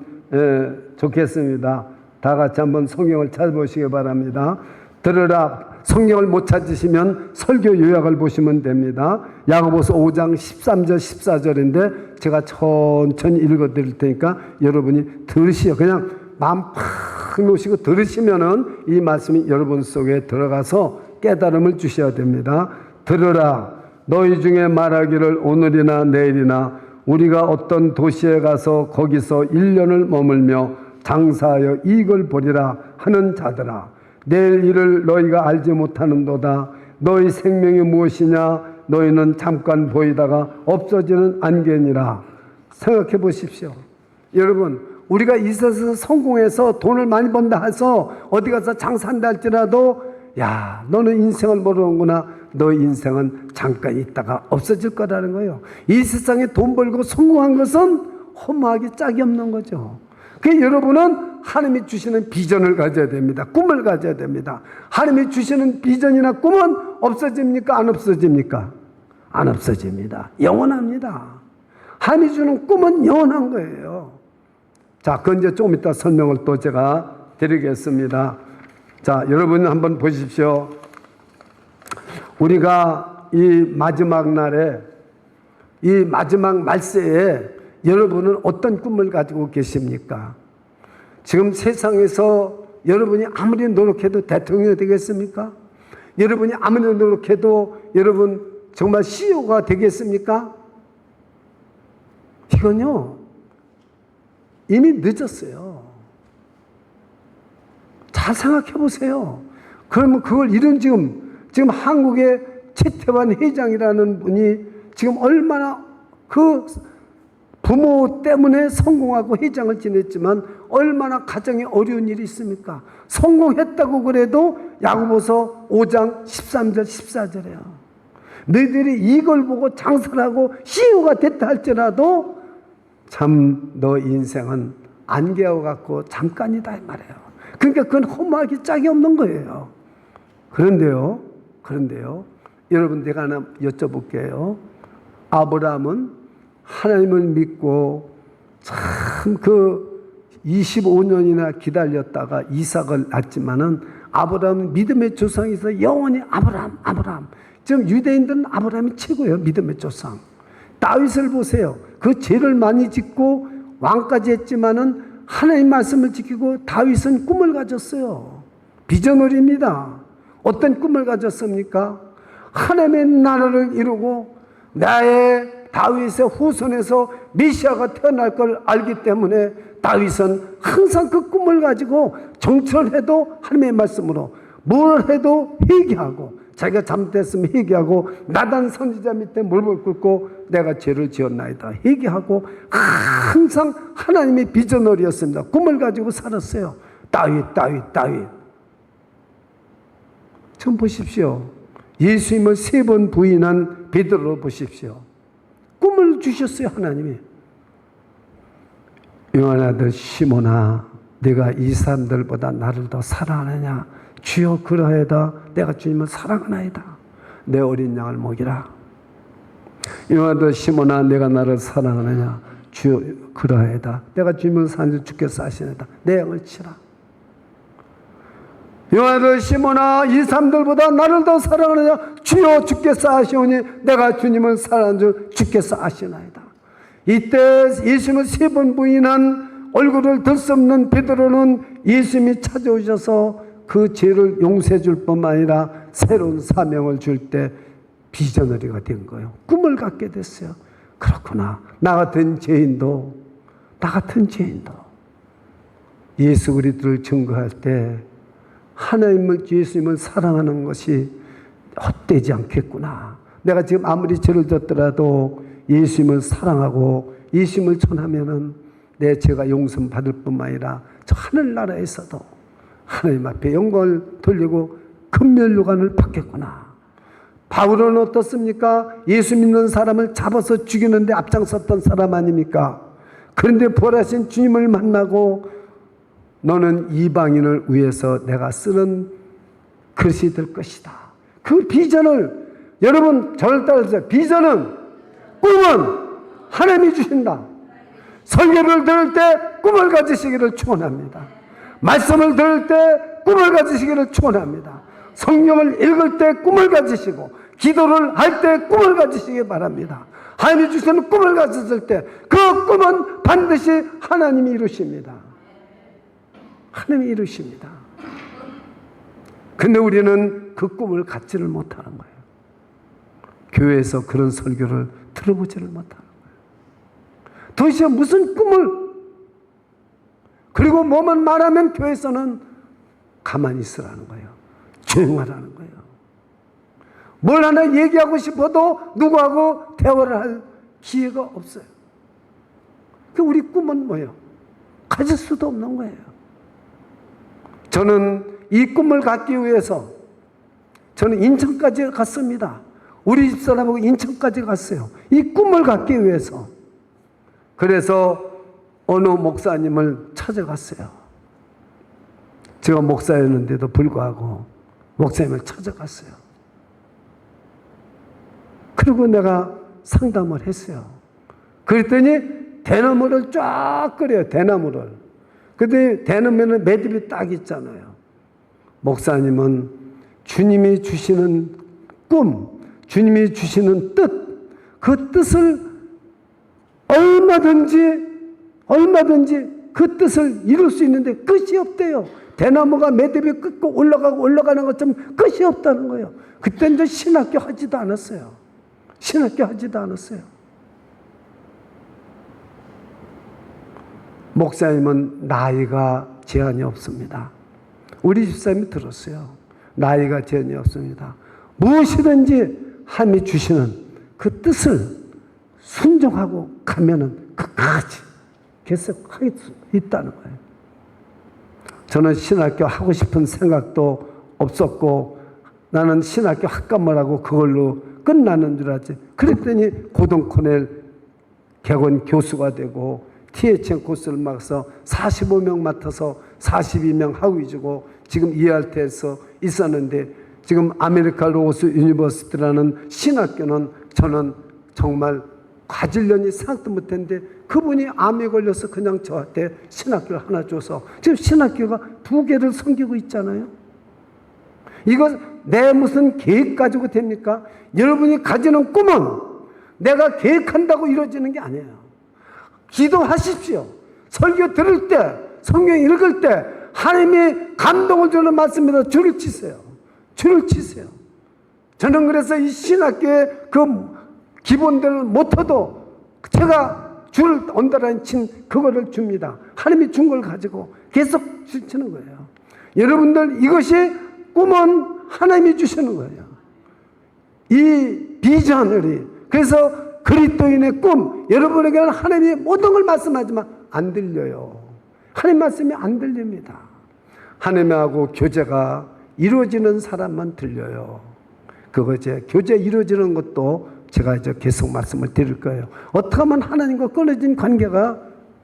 좋겠습니다. 다 같이 한번 성경을 찾아보시기 바랍니다. 들으라. 성경을 못 찾으시면 설교 요약을 보시면 됩니다. 야고보서 5장 13절 14절인데 제가 천천히 읽어드릴 테니까 여러분이 들으시오. 그냥 마음 팍 놓으시고 들으시면은 이 말씀이 여러분 속에 들어가서 깨달음을 주셔야 됩니다. 들으라. 너희 중에 말하기를 오늘이나 내일이나 우리가 어떤 도시에 가서 거기서 1년을 머물며 장사하여 이익을 보리라 하는 자들아. 내일 일을 너희가 알지 못하는도다. 너희 생명이 무엇이냐? 너희는 잠깐 보이다가 없어지는 안개니라. 생각해 보십시오. 여러분, 우리가 이 세상에서 성공해서 돈을 많이 번다 해서 어디 가서 장사한다 할지라도 야, 너는 인생을 모르는구나. 너 인생은 잠깐 있다가 없어질 거라는 거예요. 이 세상에 돈 벌고 성공한 것은 허무하기 짝이 없는 거죠. 그래서 여러분은 하나님이 주시는 비전을 가져야 됩니다. 꿈을 가져야 됩니다. 하나님이 주시는 비전이나 꿈은 없어집니까? 안 없어집니까? 안 없어집니다. 영원합니다. 하나님이 주는 꿈은 영원한 거예요. 자, 그건 이제 조금 이따 설명을 또 제가 드리겠습니다. 자, 여러분 한번 보십시오. 우리가 이 마지막 날에, 이 마지막 말세에 여러분은 어떤 꿈을 가지고 계십니까? 지금 세상에서 여러분이 아무리 노력해도 대통령이 되겠습니까? 여러분이 아무리 노력해도 여러분 정말 CEO가 되겠습니까? 이건요, 이미 늦었어요. 잘 생각해 보세요. 그러면 그걸 이룬 지금 한국의 최태환 회장이라는 분이 지금 얼마나 그 부모 때문에 성공하고 회장을 지냈지만 얼마나 가정에 어려운 일이 있습니까? 성공했다고 그래도 야고보서 5장 13절 14절이에요. 너희들이 이걸 보고 장사를 하고 CEO가 됐다 할지라도 참 너 인생은 안개와 같고 잠깐이다 이 말이에요. 그러니까 그건 허무하기 짝이 없는 거예요. 그런데요, 여러분 내가 하나 여쭤볼게요. 아브라함은 하나님을 믿고 참 그 25년이나 기다렸다가 이삭을 낳았지만은 아브라함은 믿음의 조상에서 영원히 아브라함. 지금 유대인들은 아브라함이 최고예요. 믿음의 조상. 다윗을 보세요. 그 죄를 많이 짓고 왕까지 했지만은 하나님 말씀을 지키고 다윗은 꿈을 가졌어요. 비전어리입니다. 어떤 꿈을 가졌습니까? 하나님의 나라를 이루고 나의 다윗의 후손에서 메시아가 태어날 걸 알기 때문에 다윗은 항상 그 꿈을 가지고 정치를 해도 하나님의 말씀으로, 뭘 해도 회개하고, 자기가 잘못했으면 회개하고, 나단 선지자 밑에 무릎을 꿇고 내가 죄를 지었나이다 회개하고, 항상 하나님의 비전어리였습니다. 꿈을 가지고 살았어요. 다윗. 지금 보십시오. 예수님을 3번 부인한 베드로를 보십시오. 꿈을 주셨어요. 하나님이. 요한 아들 시몬아, 네가 이 사람들보다 나를 더 사랑하느냐? 주여 그러하여다. 내가 주님을 사랑하나이다. 내 어린 양을 먹이라. 요한 아들 시몬아, 내가 나를 사랑하느냐? 주여 그러하여다. 내가 주님을 사랑하는 주께서 하시나이다. 내 양을 치라. 요한 아들 시몬아, 이 사람들보다 나를 더 사랑하느냐? 주여 주께서 아시오니 내가 주님을 사랑하는 줄 주께서 아시나이다. 이때 예수님을 3번 부인한 얼굴을 들 수 없는 베드로는 예수님이 찾아오셔서 그 죄를 용서해 줄 뿐만 아니라 새로운 사명을 줄 때 비전어리가 된 거예요. 꿈을 갖게 됐어요. 그렇구나. 나 같은 죄인도 예수 그리스도를 증거할 때 하나님을, 예수님을 사랑하는 것이 헛되지 않겠구나. 내가 지금 아무리 죄를 졌더라도 예수님을 사랑하고 예수님을 전하면은 내 죄가 용서받을 뿐만 아니라 저 하늘나라에서도 하나님 앞에 영광을 돌리고 금면류관을 받겠구나. 바울은 어떻습니까? 예수 믿는 사람을 잡아서 죽이는데 앞장섰던 사람 아닙니까? 그런데 부활하신 주님을 만나고 너는 이방인을 위해서 내가 쓰는 글씨 될 것이다. 그 비전을, 여러분 저를 따라주세요. 비전은, 꿈은 하나님이 주신다. 설교를 들을 때 꿈을 가지시기를 축원합니다. 말씀을 들을 때 꿈을 가지시기를 축원합니다. 성경을 읽을 때 꿈을 가지시고 기도를 할 때 꿈을 가지시기 바랍니다. 하나님이 주시는 꿈을 가졌을 때 그 꿈은 반드시 하나님이 이루십니다. 하나님이 이루십니다. 근데 우리는 그 꿈을 갖지를 못하는 거예요. 교회에서 그런 설교를 들어보지를 못하는 거예요. 도대체 무슨 꿈을, 그리고 뭐만 말하면 교회에서는 가만히 있으라는 거예요. 조용하라는 거예요. 뭘 하나 얘기하고 싶어도 누구하고 대화를 할 기회가 없어요. 우리 꿈은 뭐예요? 가질 수도 없는 거예요. 저는 이 꿈을 갖기 위해서 저는 인천까지 갔습니다. 우리 집사람하고 인천까지 갔어요. 이 꿈을 갖기 위해서. 그래서 어느 목사님을 찾아갔어요. 제가 목사였는데도 불구하고 목사님을 찾아갔어요. 그리고 내가 상담을 했어요. 그랬더니 대나무를 쫙 끓여요. 대나무를. 근데 대나무에는 매듭이 딱 있잖아요. 목사님은 주님이 주시는 꿈, 주님이 주시는 뜻, 그 뜻을 얼마든지 그 뜻을 이룰 수 있는데 끝이 없대요. 대나무가 매듭이 끊고 올라가는 것처럼 끝이 없다는 거예요. 그때 이제 신학교 하지도 않았어요. 목사님은 나이가 제한이 없습니다. 우리 집사님이 들었어요. 나이가 제한이 없습니다. 무엇이든지 하나님이 주시는 그 뜻을 순종하고 가면은 끝까지 계속 하고 있다는 거예요. 저는 신학교 하고 싶은 생각도 없었고 나는 신학교 학과만 하고 그걸로 끝나는 줄 알았지. 그랬더니 고등 코넬 객원 교수가 되고 THN 코스를 맡아서 45명 맡아서 42명 학위 주고 지금 ERT에서 있었는데 지금 아메리카 로스 유니버시티라는 신학교는 저는 정말 가지려니 생각도 못했는데 그분이 암에 걸려서 그냥 저한테 신학교를 하나 줘서 지금 신학교가 2개를 섬기고 있잖아요. 이거 내 무슨 계획 가지고 됩니까? 여러분이 가지는 꿈은 내가 계획한다고 이루어지는 게 아니에요. 기도하십시오. 설교 들을 때, 성경 읽을 때 하나님이 감동을 주는 말씀에서 줄을 치세요. 줄을 치세요. 저는 그래서 이 신학교의 그 기본들을 못해도 제가 줄 언더라인 친 그거를 줍니다. 하나님이 준 걸 가지고 계속 주시는 거예요. 여러분들 이것이 꿈은 하나님이 주시는 거예요. 이 비전을 그래서 그리스도인의 꿈 여러분에게는 하나님이 모든 걸 말씀하지만 안 들려요. 하나님 말씀이 안 들립니다. 하나님하고 교제가 이루어지는 사람만 들려요. 그거 이제 교제 이루어지는 것도 제가 이제 계속 말씀을 드릴 거예요. 어떻게 하면 하나님과 끊어진 관계가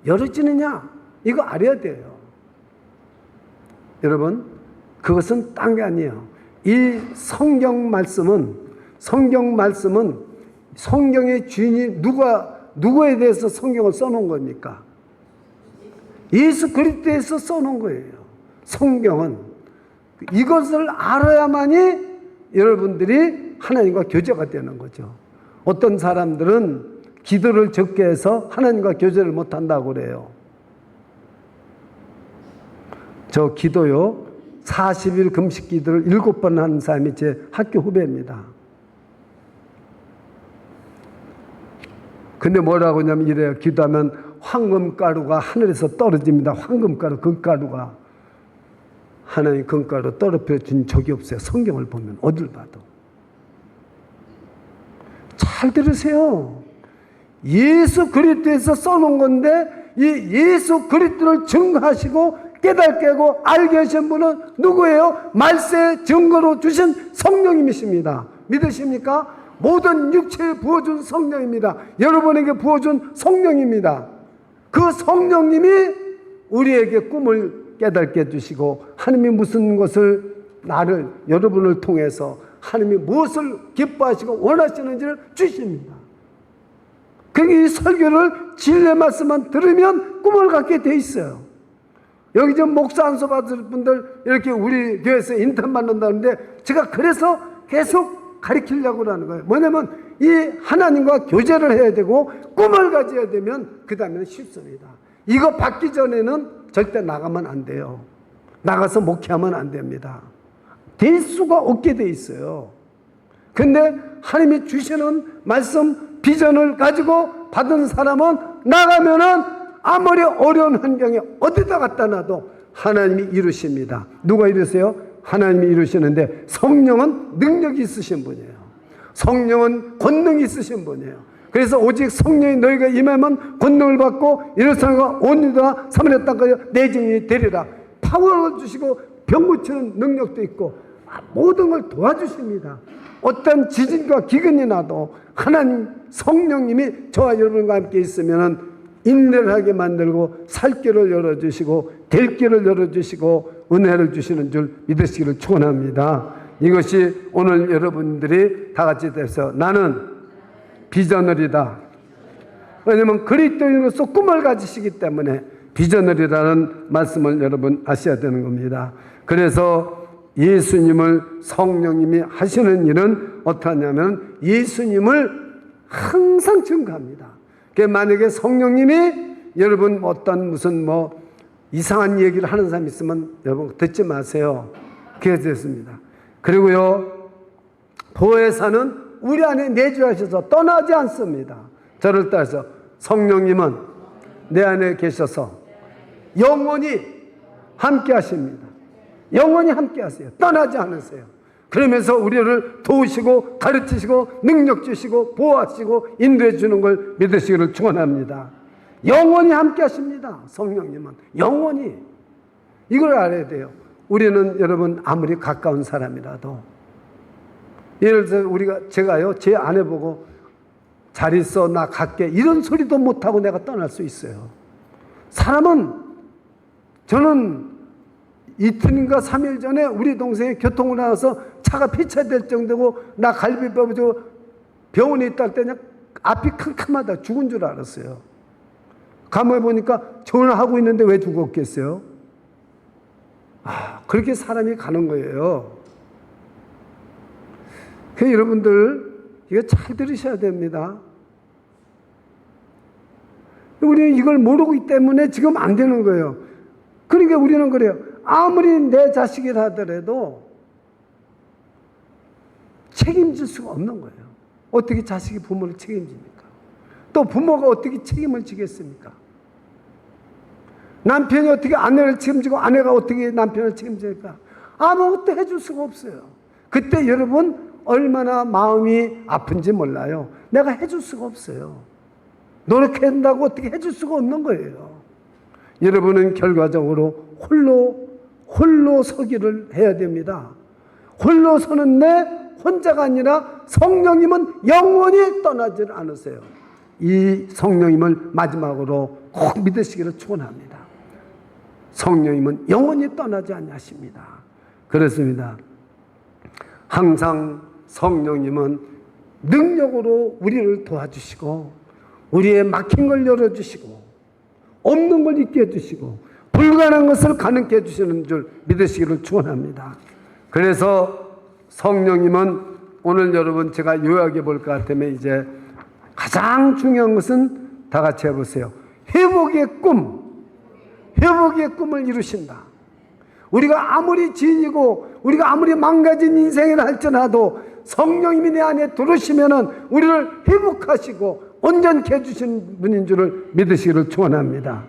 열어지느냐? 이거 알아야 돼요. 여러분, 그것은 딴 게 아니에요. 이 성경 말씀은 성경의 주인이 누구에 대해서 성경을 써놓은 겁니까? 예수 그리스도에서 써놓은 거예요. 성경은 이것을 알아야만이 여러분들이 하나님과 교제가 되는 거죠. 어떤 사람들은 기도를 적게 해서 하나님과 교제를 못한다고 그래요. 저 기도요 40일 금식 기도를 7번 한 사람이 제 학교 후배입니다. 근데 뭐라고 하냐면 이래요. 기도하면 황금가루가 하늘에서 떨어집니다. 황금가루, 금가루가. 하나님 금가루 떨어뜨려 준 적이 없어요. 성경을 보면 어딜 봐도. 잘 들으세요. 예수 그리스도에서 써놓은 건데 이 예수 그리스도를 증거하시고 깨닫게 하고 알게 하신 분은 누구예요? 말세의 증거로 주신 성령님이십니다. 믿으십니까? 모든 육체에 부어준 성령입니다. 여러분에게 부어준 성령입니다. 그 성령님이 우리에게 꿈을 깨닫게 해주시고 하나님이 무슨 것을 여러분을 통해서 하나님이 무엇을 기뻐하시고 원하시는지를 주십니다. 그러니까 이 설교를 진리의 말씀만 들으면 꿈을 갖게 돼 있어요. 여기 지금 목사 안수 받을 분들 이렇게 우리 교회에서 인턴 받는다는데 제가 그래서 계속 가르치려고 하는 거예요. 뭐냐면 이 하나님과 교제를 해야 되고 꿈을 가져야 되면 그 다음에는 쉽습니다. 이거 받기 전에는 절대 나가면 안 돼요. 나가서 목회하면 안 됩니다. 될 수가 없게 돼 있어요. 근데 하나님이 주시는 말씀 비전을 가지고 받은 사람은 나가면은 아무리 어려운 환경에 어디다 갖다 놔도 하나님이 이루십니다. 누가 이루세요? 하나님이 이루시는데 성령은 능력이 있으신 분이에요. 성령은 권능이 있으신 분이에요. 그래서 오직 성령이 너희가 임하면 권능을 받고 예루살렘과 온 유다 사마리아 땅까지 내 증인이 되리라. 파워를 주시고 병 고치는 능력도 있고 모든 걸 도와주십니다. 어떤 지진과 기근이 나도 하나님 성령님이 저와 여러분과 함께 있으면 인내를 하게 만들고 살 길을 열어주시고 될 길을 열어주시고 은혜를 주시는 줄 믿으시기를 축원합니다. 이것이 오늘 여러분들이 다 같이 돼서 나는 비전을이다. 왜냐하면 그리스도인으로서 꿈을 가지시기 때문에 비전을이라는 말씀을 여러분 아셔야 되는 겁니다. 그래서 예수님을 성령님이 하시는 일은 어떠하냐면 예수님을 항상 증거합니다. 만약에 성령님이 여러분 어떤 무슨 이상한 얘기를 하는 사람 있으면 여러분 듣지 마세요. 그게 됐습니다. 그리고요 보혜사는 우리 안에 내주하셔서 떠나지 않습니다. 저를 따라서 성령님은 내 안에 계셔서 영원히 함께 하십니다. 영원히 함께 하세요. 떠나지 않으세요. 그러면서 우리를 도우시고 가르치시고 능력 주시고 보호하시고 인도해 주는 걸 믿으시기를 축원합니다. 영원히 함께 하십니다. 성령님은 영원히. 이걸 알아야 돼요. 우리는 여러분 아무리 가까운 사람이라도, 예를 들어 제가요 제 아내 보고 잘 있어 나 갈게 이런 소리도 못하고 내가 떠날 수 있어요. 사람은, 저는 이틀인가 3일 전에 우리 동생이 교통을 나와서 차가 폐차될 정도고 나 갈비뼈 병원에 있다 할 때 그냥 앞이 캄캄하다 죽은 줄 알았어요. 가만히 보니까 전화하고 있는데 왜 죽었겠어요? 그렇게 사람이 가는 거예요. 그래서 여러분들 이거 잘 들으셔야 됩니다. 우리는 이걸 모르기 때문에 지금 안 되는 거예요. 그러니까 우리는 그래요. 아무리 내 자식이라 하더라도 책임질 수가 없는 거예요. 어떻게 자식이 부모를 책임집니까? 또 부모가 어떻게 책임을 지겠습니까? 남편이 어떻게 아내를 책임지고 아내가 어떻게 남편을 책임질까? 아무것도 해줄 수가 없어요. 그때 여러분 얼마나 마음이 아픈지 몰라요. 내가 해줄 수가 없어요. 노력한다고 어떻게 해줄 수가 없는 거예요. 여러분은 결과적으로 홀로 서기를 해야 됩니다. 홀로 서는데 혼자가 아니라 성령님은 영원히 떠나질 않으세요. 이 성령님을 마지막으로 꼭 믿으시기를 축원합니다. 성령님은 영원히 떠나지 아니하십니다. 그렇습니다. 항상 성령님은 능력으로 우리를 도와주시고 우리의 막힌 걸 열어주시고 없는 걸 있게 해주시고 불가능한 것을 가능케 해주시는 줄 믿으시기를 축원합니다. 그래서 성령님은 오늘 여러분 제가 요약해 볼 것 같으면 이제 가장 중요한 것은 다 같이 해보세요. 회복의 꿈을 이루신다. 우리가 아무리 지니고 우리가 아무리 망가진 인생이라 할지라도 성령님이 내 안에 들어오시면은 우리를 회복하시고 온전케 해주신 분인 줄을 믿으시기를 축원합니다.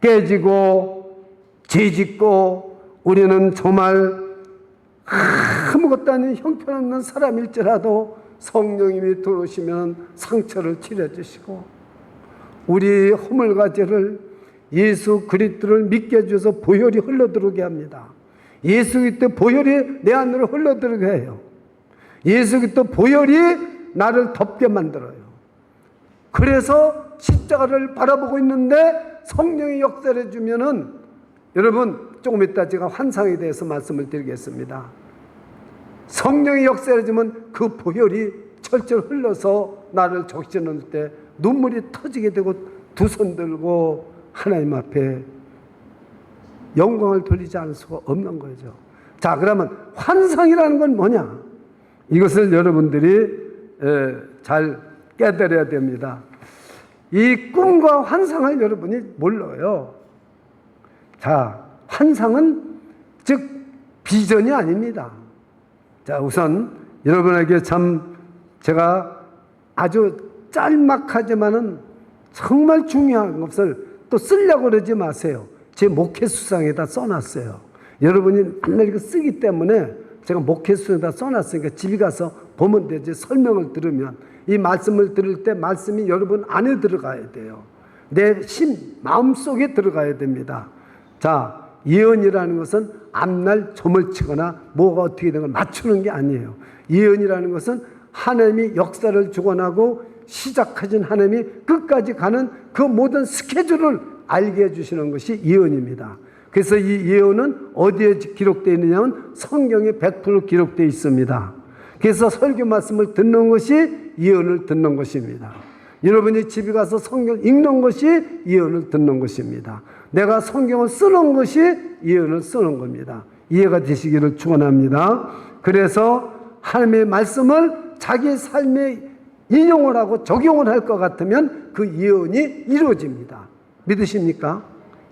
깨지고 죄짓고 우리는 정말 아무것도 아닌 형편없는 사람일지라도 성령님이 들어오시면 상처를 치료해주시고 우리 허물과죄를 예수 그리스도를 믿게 해주셔서 보혈이 흘러들어오게 합니다. 예수 그리스도 보혈이 내 안으로 흘러들어오게 해요. 예수 그리스도 보혈이 나를 덮게 만들어요. 그래서 십자가를 바라보고 있는데 성령이 역사를 해주면은 여러분 조금 이따 제가 환상에 대해서 말씀을 드리겠습니다. 성령이 역사를 해주면 그 보혈이 철철 흘러서 나를 적시는 때 눈물이 터지게 되고 두 손 들고 하나님 앞에 영광을 돌리지 않을 수가 없는 거죠. 자, 그러면 환상이라는 건 뭐냐? 이것을 여러분들이 잘 깨달아야 됩니다. 이 꿈과 환상을 여러분이 몰라요. 자, 환상은 즉 비전이 아닙니다. 자, 우선 여러분에게 참 제가 아주 짤막하지만은 정말 중요한 것을 또 쓰려고 그러지 마세요. 제 목회수상에다 써놨어요. 여러분이 맨날 이거 쓰기 때문에 제가 목회수에다 써놨으니까 집에 가서 보면 되지. 설명을 들으면 이 말씀을 들을 때 말씀이 여러분 안에 들어가야 돼요. 내 마음속에 들어가야 됩니다. 자, 예언이라는 것은 앞날 점을 치거나 뭐가 어떻게 되는 걸 맞추는 게 아니에요. 예언이라는 것은 하나님이 역사를 주관하고 시작하신 하나님이 끝까지 가는 그 모든 스케줄을 알게 해주시는 것이 예언입니다. 그래서 이 예언은 어디에 기록되어 있느냐면 성경에 100% 기록되어 있습니다. 그래서 설교 말씀을 듣는 것이 예언을 듣는 것입니다. 여러분이 집에 가서 성경 읽는 것이 예언을 듣는 것입니다. 내가 성경을 쓰는 것이 예언을 쓰는 겁니다. 이해가 되시기를 축원합니다. 그래서 하나님의 말씀을 자기 삶에 인용을 하고 적용을 할 것 같으면 그 예언이 이루어집니다. 믿으십니까?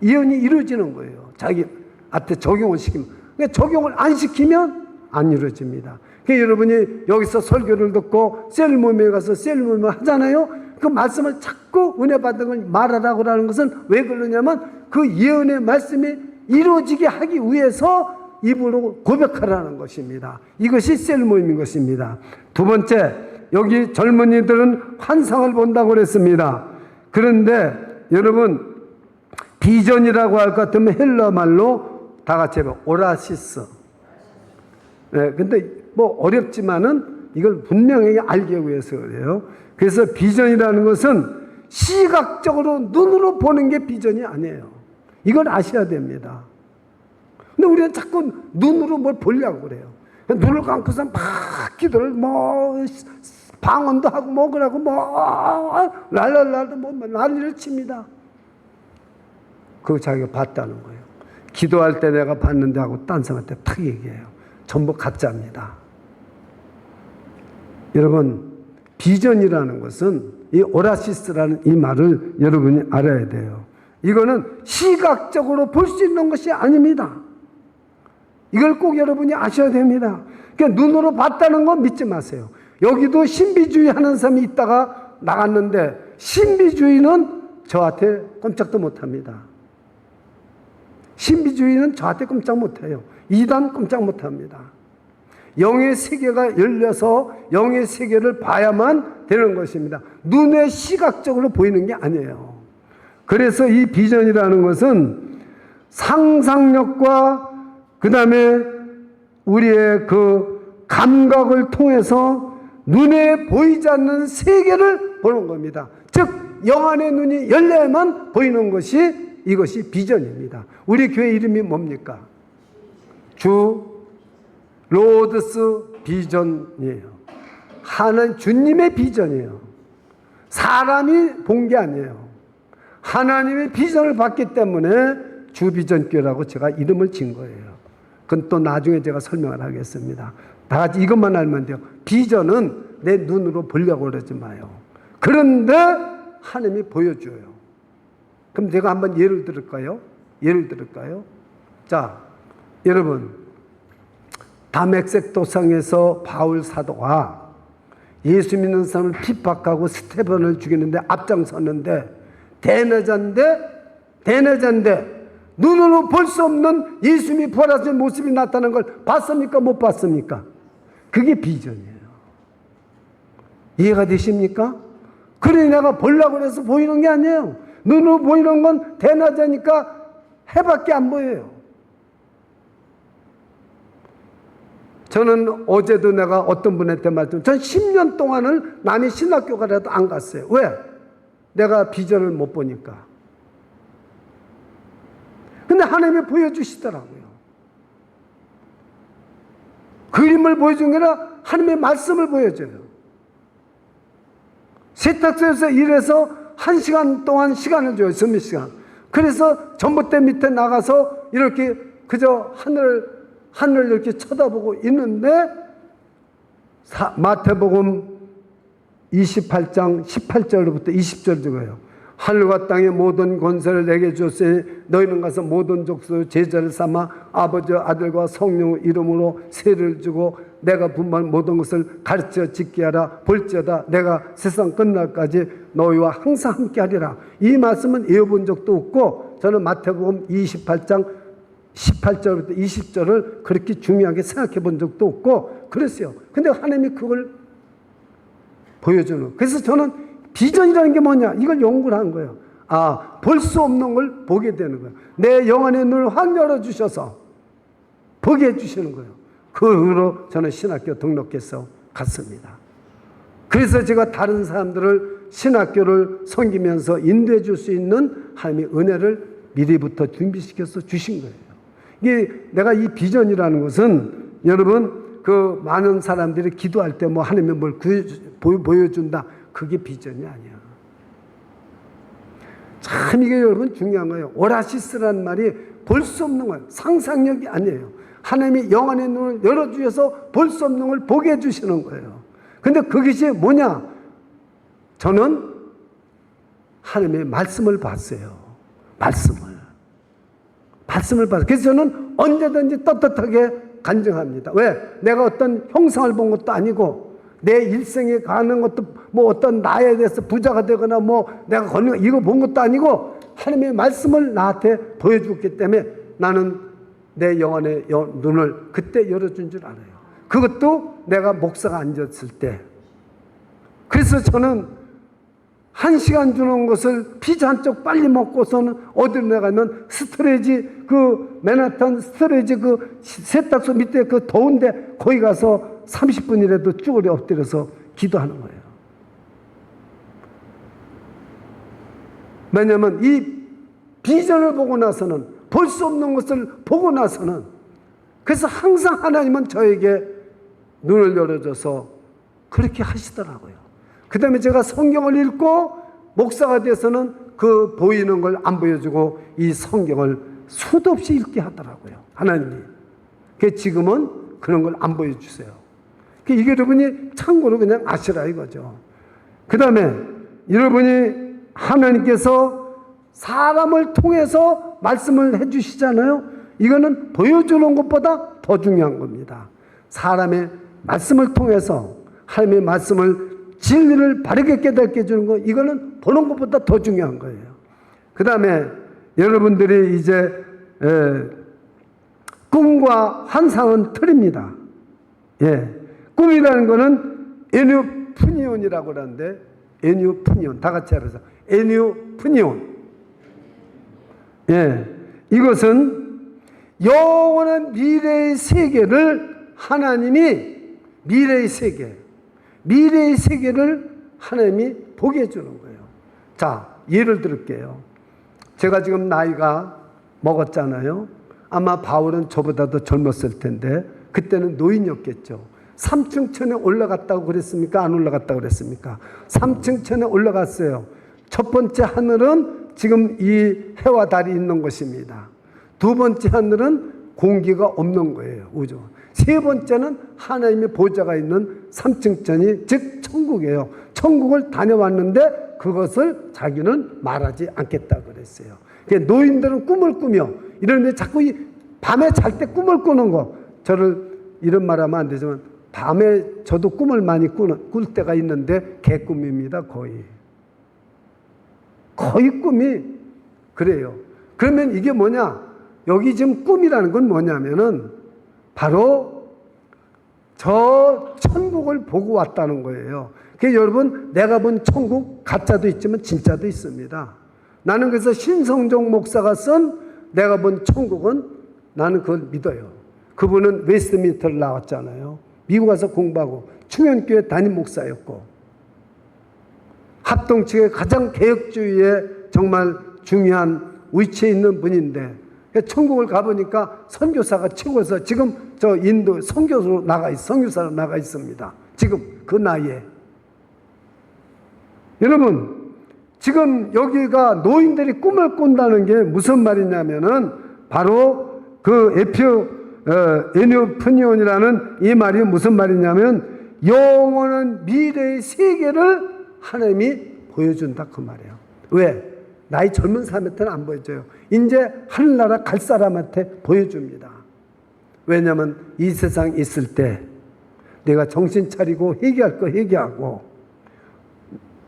예언이 이루어지는 거예요. 자기한테 적용을 시키면. 그러니까 적용을 안 시키면 안 이루어집니다. 그러니까 여러분이 여기서 설교를 듣고 셀모임에 가서 셀모임을 하잖아요. 그 말씀을 자꾸 은혜 받은 걸 말하라고 하는 것은 왜 그러냐면 그 예언의 말씀이 이루어지게 하기 위해서 입으로 고백하라는 것입니다. 이것이 셀모임인 것입니다. 두 번째, 여기 젊은이들은 환상을 본다고 그랬습니다. 그런데 여러분 비전이라고 할 것 같으면 헬라 말로 다 같이 해봐. 오라시스. 네, 근데 뭐 어렵지만은 이걸 분명히 알기 위해서 그래요. 그래서 비전이라는 것은 시각적으로 눈으로 보는 게 비전이 아니에요. 이걸 아셔야 됩니다. 근데 우리는 자꾸 눈으로 뭘 보려고 그래요. 눈을 감고서 막 기도를 뭐 방언도 하고 뭐 그러고 뭐 랄랄랄 뭐 난리를 칩니다. 그거 자기가 봤다는 거예요. 기도할 때 내가 봤는데 하고 딴 사람한테 탁 얘기해요. 전부 가짜입니다. 여러분 비전이라는 것은 이 오라시스라는 이 말을 여러분이 알아야 돼요. 이거는 시각적으로 볼 수 있는 것이 아닙니다. 이걸 꼭 여러분이 아셔야 됩니다. 그러니까 눈으로 봤다는 거 믿지 마세요. 여기도 신비주의 하는 사람이 있다가 나갔는데 신비주의는 저한테 꼼짝도 못합니다. 신비주의는 저한테 꼼짝 못해요. 이단 꼼짝 못합니다. 영의 세계가 열려서 영의 세계를 봐야만 되는 것입니다. 눈에 시각적으로 보이는 게 아니에요. 그래서 이 비전이라는 것은 상상력과 그 다음에 우리의 그 감각을 통해서 눈에 보이지 않는 세계를 보는 겁니다. 즉 영안의 눈이 열려야만 보이는 것이 이것이 비전입니다. 우리 교회 이름이 뭡니까? 주 로드스 비전이에요. 하나님 주님의 비전이에요. 사람이 본 게 아니에요. 하나님의 비전을 봤기 때문에 주비전교라고 제가 이름을 진 거예요. 그건 또 나중에 제가 설명을 하겠습니다. 다 같이 이것만 알면 돼요. 비전은 내 눈으로 보려고 그러지 마요. 그런데 하나님이 보여줘요. 그럼 제가 한번 예를 들을까요? 자, 여러분 다메섹 도상에서 바울 사도가 예수 믿는 사람을 핍박하고 스테반을 죽이는데 앞장섰는데 대내자인데 눈으로 볼 수 없는 예수님이 부활하신 모습이 나타나는 걸 봤습니까? 못 봤습니까? 그게 비전이에요. 이해가 되십니까? 그래 내가 보려고 해서 보이는 게 아니에요. 눈으로 보이는 건 대낮이니까 해밖에 안 보여요. 저는 어제도 내가 어떤 분한테 말씀, 전 10년 동안을 남이 신학교 가라도 안 갔어요. 왜? 내가 비전을 못 보니까. 근데 하나님이 보여주시더라고요. 그림을 보여준 게 아니라 하나님의 말씀을 보여줘요. 세탁소에서 일해서 1시간 동안 시간을 줘요. 수몇 시간. 그래서 전봇대 밑에 나가서 이렇게 그저 하늘을 이렇게 쳐다보고 있는데 마태복음 28장 18절부터 20절 적어요. 하늘과 땅의 모든 권세를 내게 주었으니 너희는 가서 모든 족속 제자를 삼아 아버지와 아들과 성령의 이름으로 세를 주고 내가 분부한 모든 것을 가르쳐 짓게 하라. 볼지어다 내가 세상 끝날까지 너희와 항상 함께 하리라. 이 말씀은 외워본 적도 없고 저는 마태복음 28장 18절부터 20절을 그렇게 중요하게 생각해 본 적도 없고 그랬어요. 근데 하나님이 그걸 보여주는. 그래서 저는 비전이라는 게 뭐냐? 이걸 연구를 한 거예요. 볼 수 없는 걸 보게 되는 거예요. 내 영안의 눈을 확 열어주셔서 보게 해주시는 거예요. 그 후로 저는 신학교 등록해서 갔습니다. 그래서 제가 다른 사람들을 신학교를 섬기면서 인도해 줄 수 있는 하나님의 은혜를 미리부터 준비시켜서 주신 거예요. 이게 내가 이 비전이라는 것은 여러분 그 많은 사람들이 기도할 때 뭐 하나님이 뭘 보여준다. 그게 비전이 아니야. 참 이게 여러분 중요한 거예요. 오라시스라는 말이 볼 수 없는 거예요. 상상력이 아니에요. 하나님이 영안의 눈을 열어주셔서 볼 수 없는 걸 보게 해주시는 거예요. 근데 그것이 뭐냐? 저는 하나님의 말씀을 봤어요. 말씀을 봤어요. 그래서 저는 언제든지 떳떳하게 간증합니다. 왜? 내가 어떤 형상을 본 것도 아니고 내 일생에 가는 것도 뭐 어떤 나에 대해서 부자가 되거나 뭐 내가 걷는 거 이거 본 것도 아니고 하나님의 말씀을 나한테 보여주었기 때문에 나는 내 영혼의 눈을 그때 열어준 줄 알아요. 그것도 내가 목사가 앉았을 때. 그래서 저는 1시간 주는 것을 피자 한 쪽 빨리 먹고서는 어디로 나가면 스토레지, 그 맨하탄 스토레지 그 세탁소 밑에 그 더운데 거기 가서 30분이라도 쭈그려 엎드려서 기도하는 거예요. 왜냐하면 이 비전을 보고 나서는, 볼 수 없는 것을 보고 나서는, 그래서 항상 하나님은 저에게 눈을 열어줘서 그렇게 하시더라고요. 그 다음에 제가 성경을 읽고 목사가 돼서는 그 보이는 걸 안 보여주고 이 성경을 수도 없이 읽게 하더라고요, 하나님이. 그 지금은 그런 걸 안 보여주세요. 이게 여러분이 참고로 그냥 아시라 이거죠. 그 다음에 여러분이 하나님께서 사람을 통해서 말씀을 해주시잖아요. 이거는 보여주는 것보다 더 중요한 겁니다. 사람의 말씀을 통해서 하나님의 말씀을, 진리를 바르게 깨닫게 해주는 거, 이거는 보는 것보다 더 중요한 거예요. 그 다음에 여러분들이 이제 꿈과 환상은 틀립니다. 예, 꿈이라는 거는 에뉴프니온이라고 하는데, 에뉴프니온, 다 같이 알아서 에뉴프니온. 예, 이것은 영원한 미래의 세계를 하나님이, 미래의 세계를 하나님이 보게 해주는 거예요. 자, 예를 들을게요. 제가 지금 나이가 먹었잖아요. 아마 바울은 저보다도 젊었을 텐데 그때는 노인이었겠죠. 3층 천에 올라갔다고 그랬습니까? 안 올라갔다고 그랬습니까? 3층 천에 올라갔어요. 첫 번째 하늘은 지금 이 해와 달이 있는 것입니다. 두 번째 하늘은 공기가 없는 거예요, 우주. 세 번째는 하나님의 보좌가 있는 3층 천이, 즉 천국이에요. 천국을 다녀왔는데 그것을 자기는 말하지 않겠다 그랬어요. 노인들은 꿈을 꾸며 이러는데 자꾸 이 밤에 잘 때 꿈을 꾸는 거, 저를 이런 말하면 안 되지만 밤에 저도 꿈을 많이 꿀 때가 있는데 개꿈입니다. 거의 꿈이 그래요. 그러면 이게 뭐냐? 여기 지금 꿈이라는 건 뭐냐면은 바로 저 천국을 보고 왔다는 거예요. 그러니까 여러분, 내가 본 천국 가짜도 있지만 진짜도 있습니다. 나는 그래서 신성종 목사가 쓴 내가 본 천국은 나는 그걸 믿어요. 그분은 웨스트민스터를 나왔잖아요. 미국 가서 공부하고 충현교회 담임 목사였고 합동측의 가장 개혁주의에 정말 중요한 위치에 있는 분인데, 천국을 가보니까 선교사가 최고여서 지금 저 인도 선교사로 나가 있습니다. 지금 그 나이에. 여러분, 지금 여기가 노인들이 꿈을 꾼다는 게 무슨 말이냐면은 바로 그 에뉴프니온이라는 이 말이 무슨 말이냐면 영원한 미래의 세계를 하나님이 보여준다 그 말이에요. 왜? 나이 젊은 사람한테는 안 보여줘요. 이제 하늘나라 갈 사람한테 보여줍니다. 왜냐하면 이 세상 있을 때 내가 정신 차리고 회개할 거 회개하고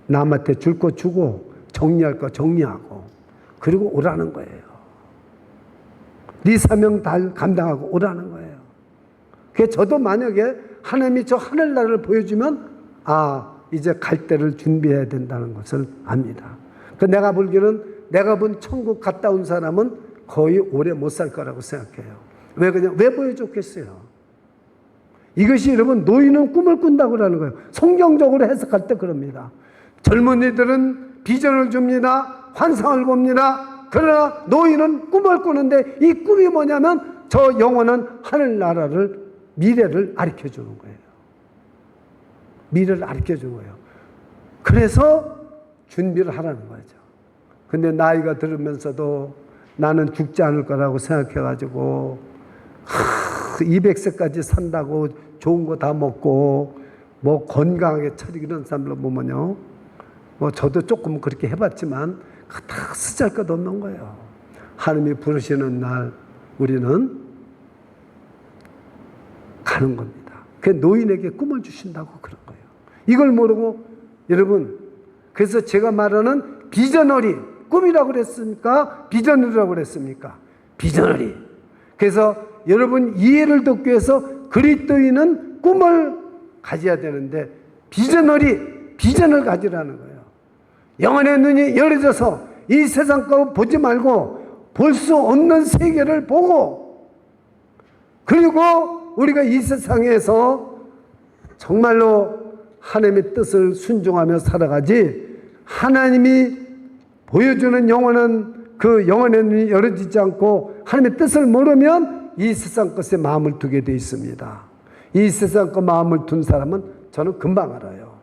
남한테 줄 거 주고 정리할 거 정리하고 그리고 오라는 거예요. 네 사명 다 감당하고 오라는 거예요. 그래서 저도 만약에 하나님이 저 하늘나라를 보여주면 이제 갈 때를 준비해야 된다는 것을 압니다. 내가 보기에는 내가 본 천국 갔다 온 사람은 거의 오래 못 살 거라고 생각해요. 왜 보여줬겠어요? 이것이 여러분, 노인은 꿈을 꾼다고 하는 거예요. 성경적으로 해석할 때 그럽니다. 젊은이들은 비전을 줍니다. 환상을 봅니다. 그러나 노인은 꿈을 꾸는데 이 꿈이 뭐냐면 저 영원한 하늘나라를, 미래를 가르쳐 주는 거예요. 미래를 가르쳐 주는 거예요. 그래서 준비를 하라는 거죠. 근데 나이가 들으면서도 나는 죽지 않을 거라고 생각해가지고 200세까지 산다고 좋은 거 다 먹고 뭐 건강하게 차리고 이런 사람들 보면요, 뭐 저도 조금 그렇게 해봤지만 다 쓰잘것 없는 거예요. 하나님이 부르시는 날 우리는 가는 겁니다. 그 노인에게 꿈을 주신다고 그런 거예요. 이걸 모르고 여러분, 그래서 제가 말하는 비저너리, 꿈이라고 그랬습니까? 비저너리라고 그랬습니까? 비저너리. 그래서 여러분 이해를 돕기 위해서 그리스도인은 꿈을 가져야 되는데 비저너리, 비전을 가지라는 거예요. 영혼의 눈이 열어져서 이 세상 거 보지 말고 볼 수 없는 세계를 보고, 그리고 우리가 이 세상에서 정말로 하나님의 뜻을 순종하며 살아가지, 하나님이 보여주는 영혼은 그 영혼의 눈이 열어지지 않고 하나님의 뜻을 모르면 이 세상 것에 마음을 두게 되어 있습니다. 이 세상 것 마음을 둔 사람은 저는 금방 알아요.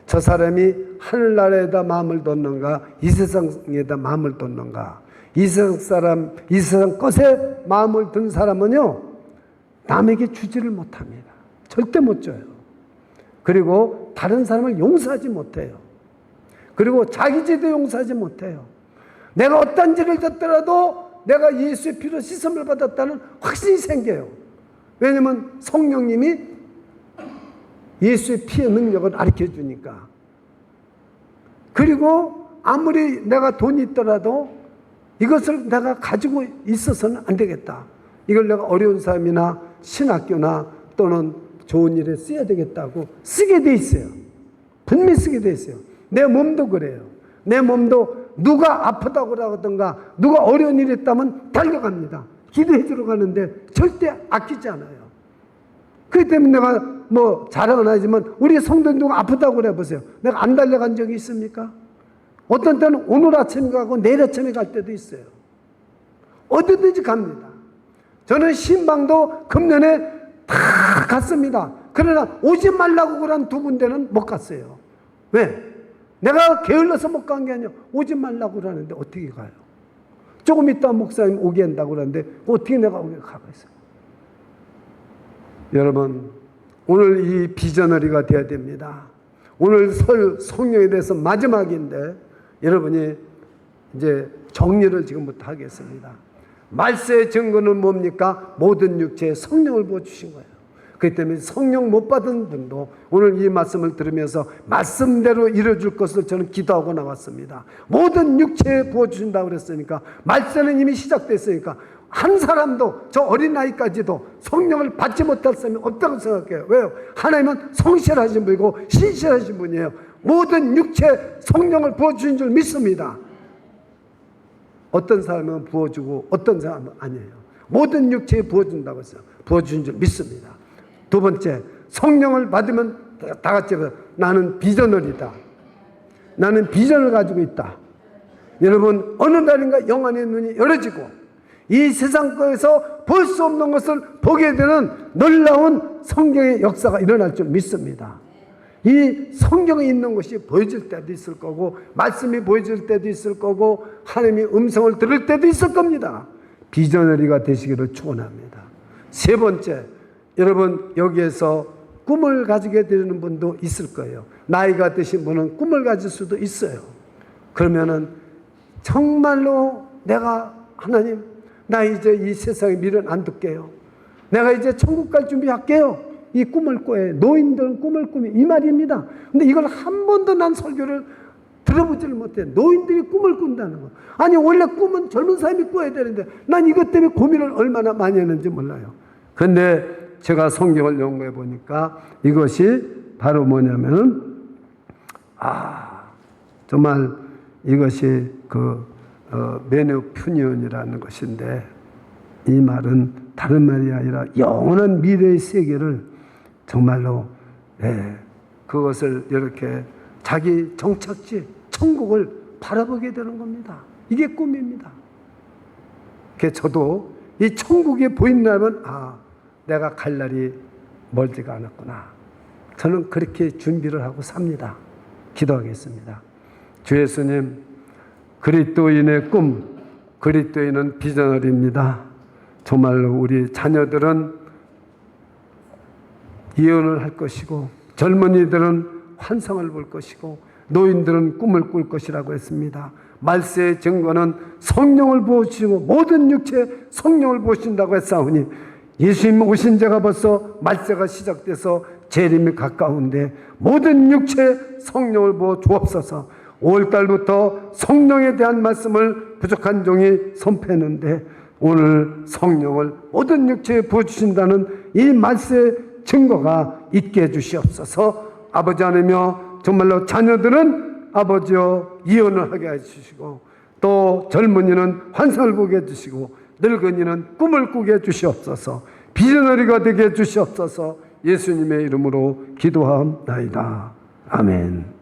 저 사람이 하늘나라에다 마음을 뒀는가, 이 세상에다 마음을 뒀는가. 이 세상 것에 마음을 둔 사람은요, 남에게 주지를 못합니다. 절대 못 줘요. 그리고 다른 사람을 용서하지 못해요. 그리고 자기 죄도 용서하지 못해요. 내가 어떤 죄를 졌더라도 내가 예수의 피로 씻음을 받았다는 확신이 생겨요. 왜냐하면 성령님이 예수의 피의 능력을 가르쳐 주니까. 그리고 아무리 내가 돈이 있더라도 이것을 내가 가지고 있어서는 안 되겠다. 이걸 내가 어려운 삶이나 신학교나 또는 좋은 일에 써야 되겠다고 쓰게 돼 있어요. 분명히 쓰게 돼 있어요. 내 몸도 그래요. 내 몸도 누가 아프다고 하든가 누가 어려운 일이 있다면 달려갑니다. 기도해 주러 가는데 절대 아끼지 않아요. 그렇기 때문에 내가 뭐 자랑은 하지만 우리 성도님 누가 아프다고 그래 보세요. 내가 안 달려간 적이 있습니까? 어떤 때는 오늘 아침에 가고 내일 아침에 갈 때도 있어요. 어디든지 갑니다. 저는 신방도 금년에 다 갔습니다. 그러나 오지 말라고 그런 두 군데는 못 갔어요. 왜? 내가 게을러서 못 간 게 아니라 오지 말라고 그러는데 어떻게 가요? 조금 있다 목사님 오게 한다고 그러는데 어떻게 내가 오게 가겠어요? 여러분, 오늘 이 비전어리가 되어야 됩니다. 오늘 설 성령에 대해서 마지막인데 여러분이 이제 정리를 지금부터 하겠습니다. 말세의 증거는 뭡니까? 모든 육체에 성령을 부어주신 거예요. 그렇기 때문에 성령 못 받은 분도 오늘 이 말씀을 들으면서 말씀대로 이루어질 것을 저는 기도하고 나왔습니다. 모든 육체에 부어주신다고 그랬으니까, 말세는 이미 시작됐으니까 한 사람도, 저 어린아이까지도 성령을 받지 못할 사람이 없다고 생각해요. 왜요? 하나님은 성실하신 분이고 신실하신 분이에요. 모든 육체에 성령을 부어주신 줄 믿습니다. 어떤 사람은 부어주고 어떤 사람은 아니에요. 모든 육체에 부어준다고 했어요. 부어주신 줄 믿습니다. 두 번째, 성령을 받으면 다 같이 나는 비전을이다. 나는 비전을 가지고 있다. 여러분, 어느 날인가 영혼의 눈이 열어지고 이 세상 거에서 볼 수 없는 것을 보게 되는 놀라운 성경의 역사가 일어날 줄 믿습니다. 이 성경에 있는 것이 보여질 때도 있을 거고, 말씀이 보여질 때도 있을 거고, 하나님의 음성을 들을 때도 있을 겁니다. 비전어리가 되시기를 축원합니다. 세 번째, 여러분 여기에서 꿈을 가지게 되는 분도 있을 거예요. 나이가 드신 분은 꿈을 가질 수도 있어요. 그러면은 정말로 내가 하나님, 나 이제 이 세상에 미련 안 둘게요. 내가 이제 천국 갈 준비할게요. 이 꿈을 꿔요. 노인들은 꿈을 꾸며 이 말입니다. 근데 이걸 한 번도 난 설교를 들어보지를 못해. 노인들이 꿈을 꾼다는 거. 아니 원래 꿈은 젊은 사람이 꿔야 되는데 난 이것 때문에 고민을 얼마나 많이 했는지 몰라요. 근데 제가 성경을 연구해 보니까 이것이 바로 뭐냐면은 정말 이것이 메노퓨니온이라는 것인데, 이 말은 다른 말이 아니라 영원한 미래의 세계를 정말로 그것을 이렇게 자기 정착지 천국을 바라보게 되는 겁니다. 이게 꿈입니다. 그래서 저도 이 천국이 보인다면 내가 갈 날이 멀지가 않았구나. 저는 그렇게 준비를 하고 삽니다. 기도하겠습니다. 주 예수님, 그리스도인의 꿈, 그리스도인은 비전어리입니다. 정말로 우리 자녀들은 예언을 할 것이고, 젊은이들은 환상을 볼 것이고, 노인들은 꿈을 꿀 것이라고 했습니다. 말세의 증거는 성령을 부어주시고 모든 육체에 성령을 부어주신다고 했사오니, 예수님 오신 지가 벌써 말세가 시작돼서 재림이 가까운데 모든 육체에 성령을 부어 주옵소서. 5월달부터 성령에 대한 말씀을 부족한 종이 선포했는데 오늘 성령을 모든 육체에 부어주신다는 이 말세의 증거가 있게 해주시옵소서. 아버지 하나님이여, 정말로 자녀들은 아버지여 이혼을 하게 해주시고, 또 젊은이는 환상을 보게 해주시고, 늙은이는 꿈을 꾸게 해주시옵소서. 비전너리가 되게 해주시옵소서. 예수님의 이름으로 기도하옵나이다. 아멘.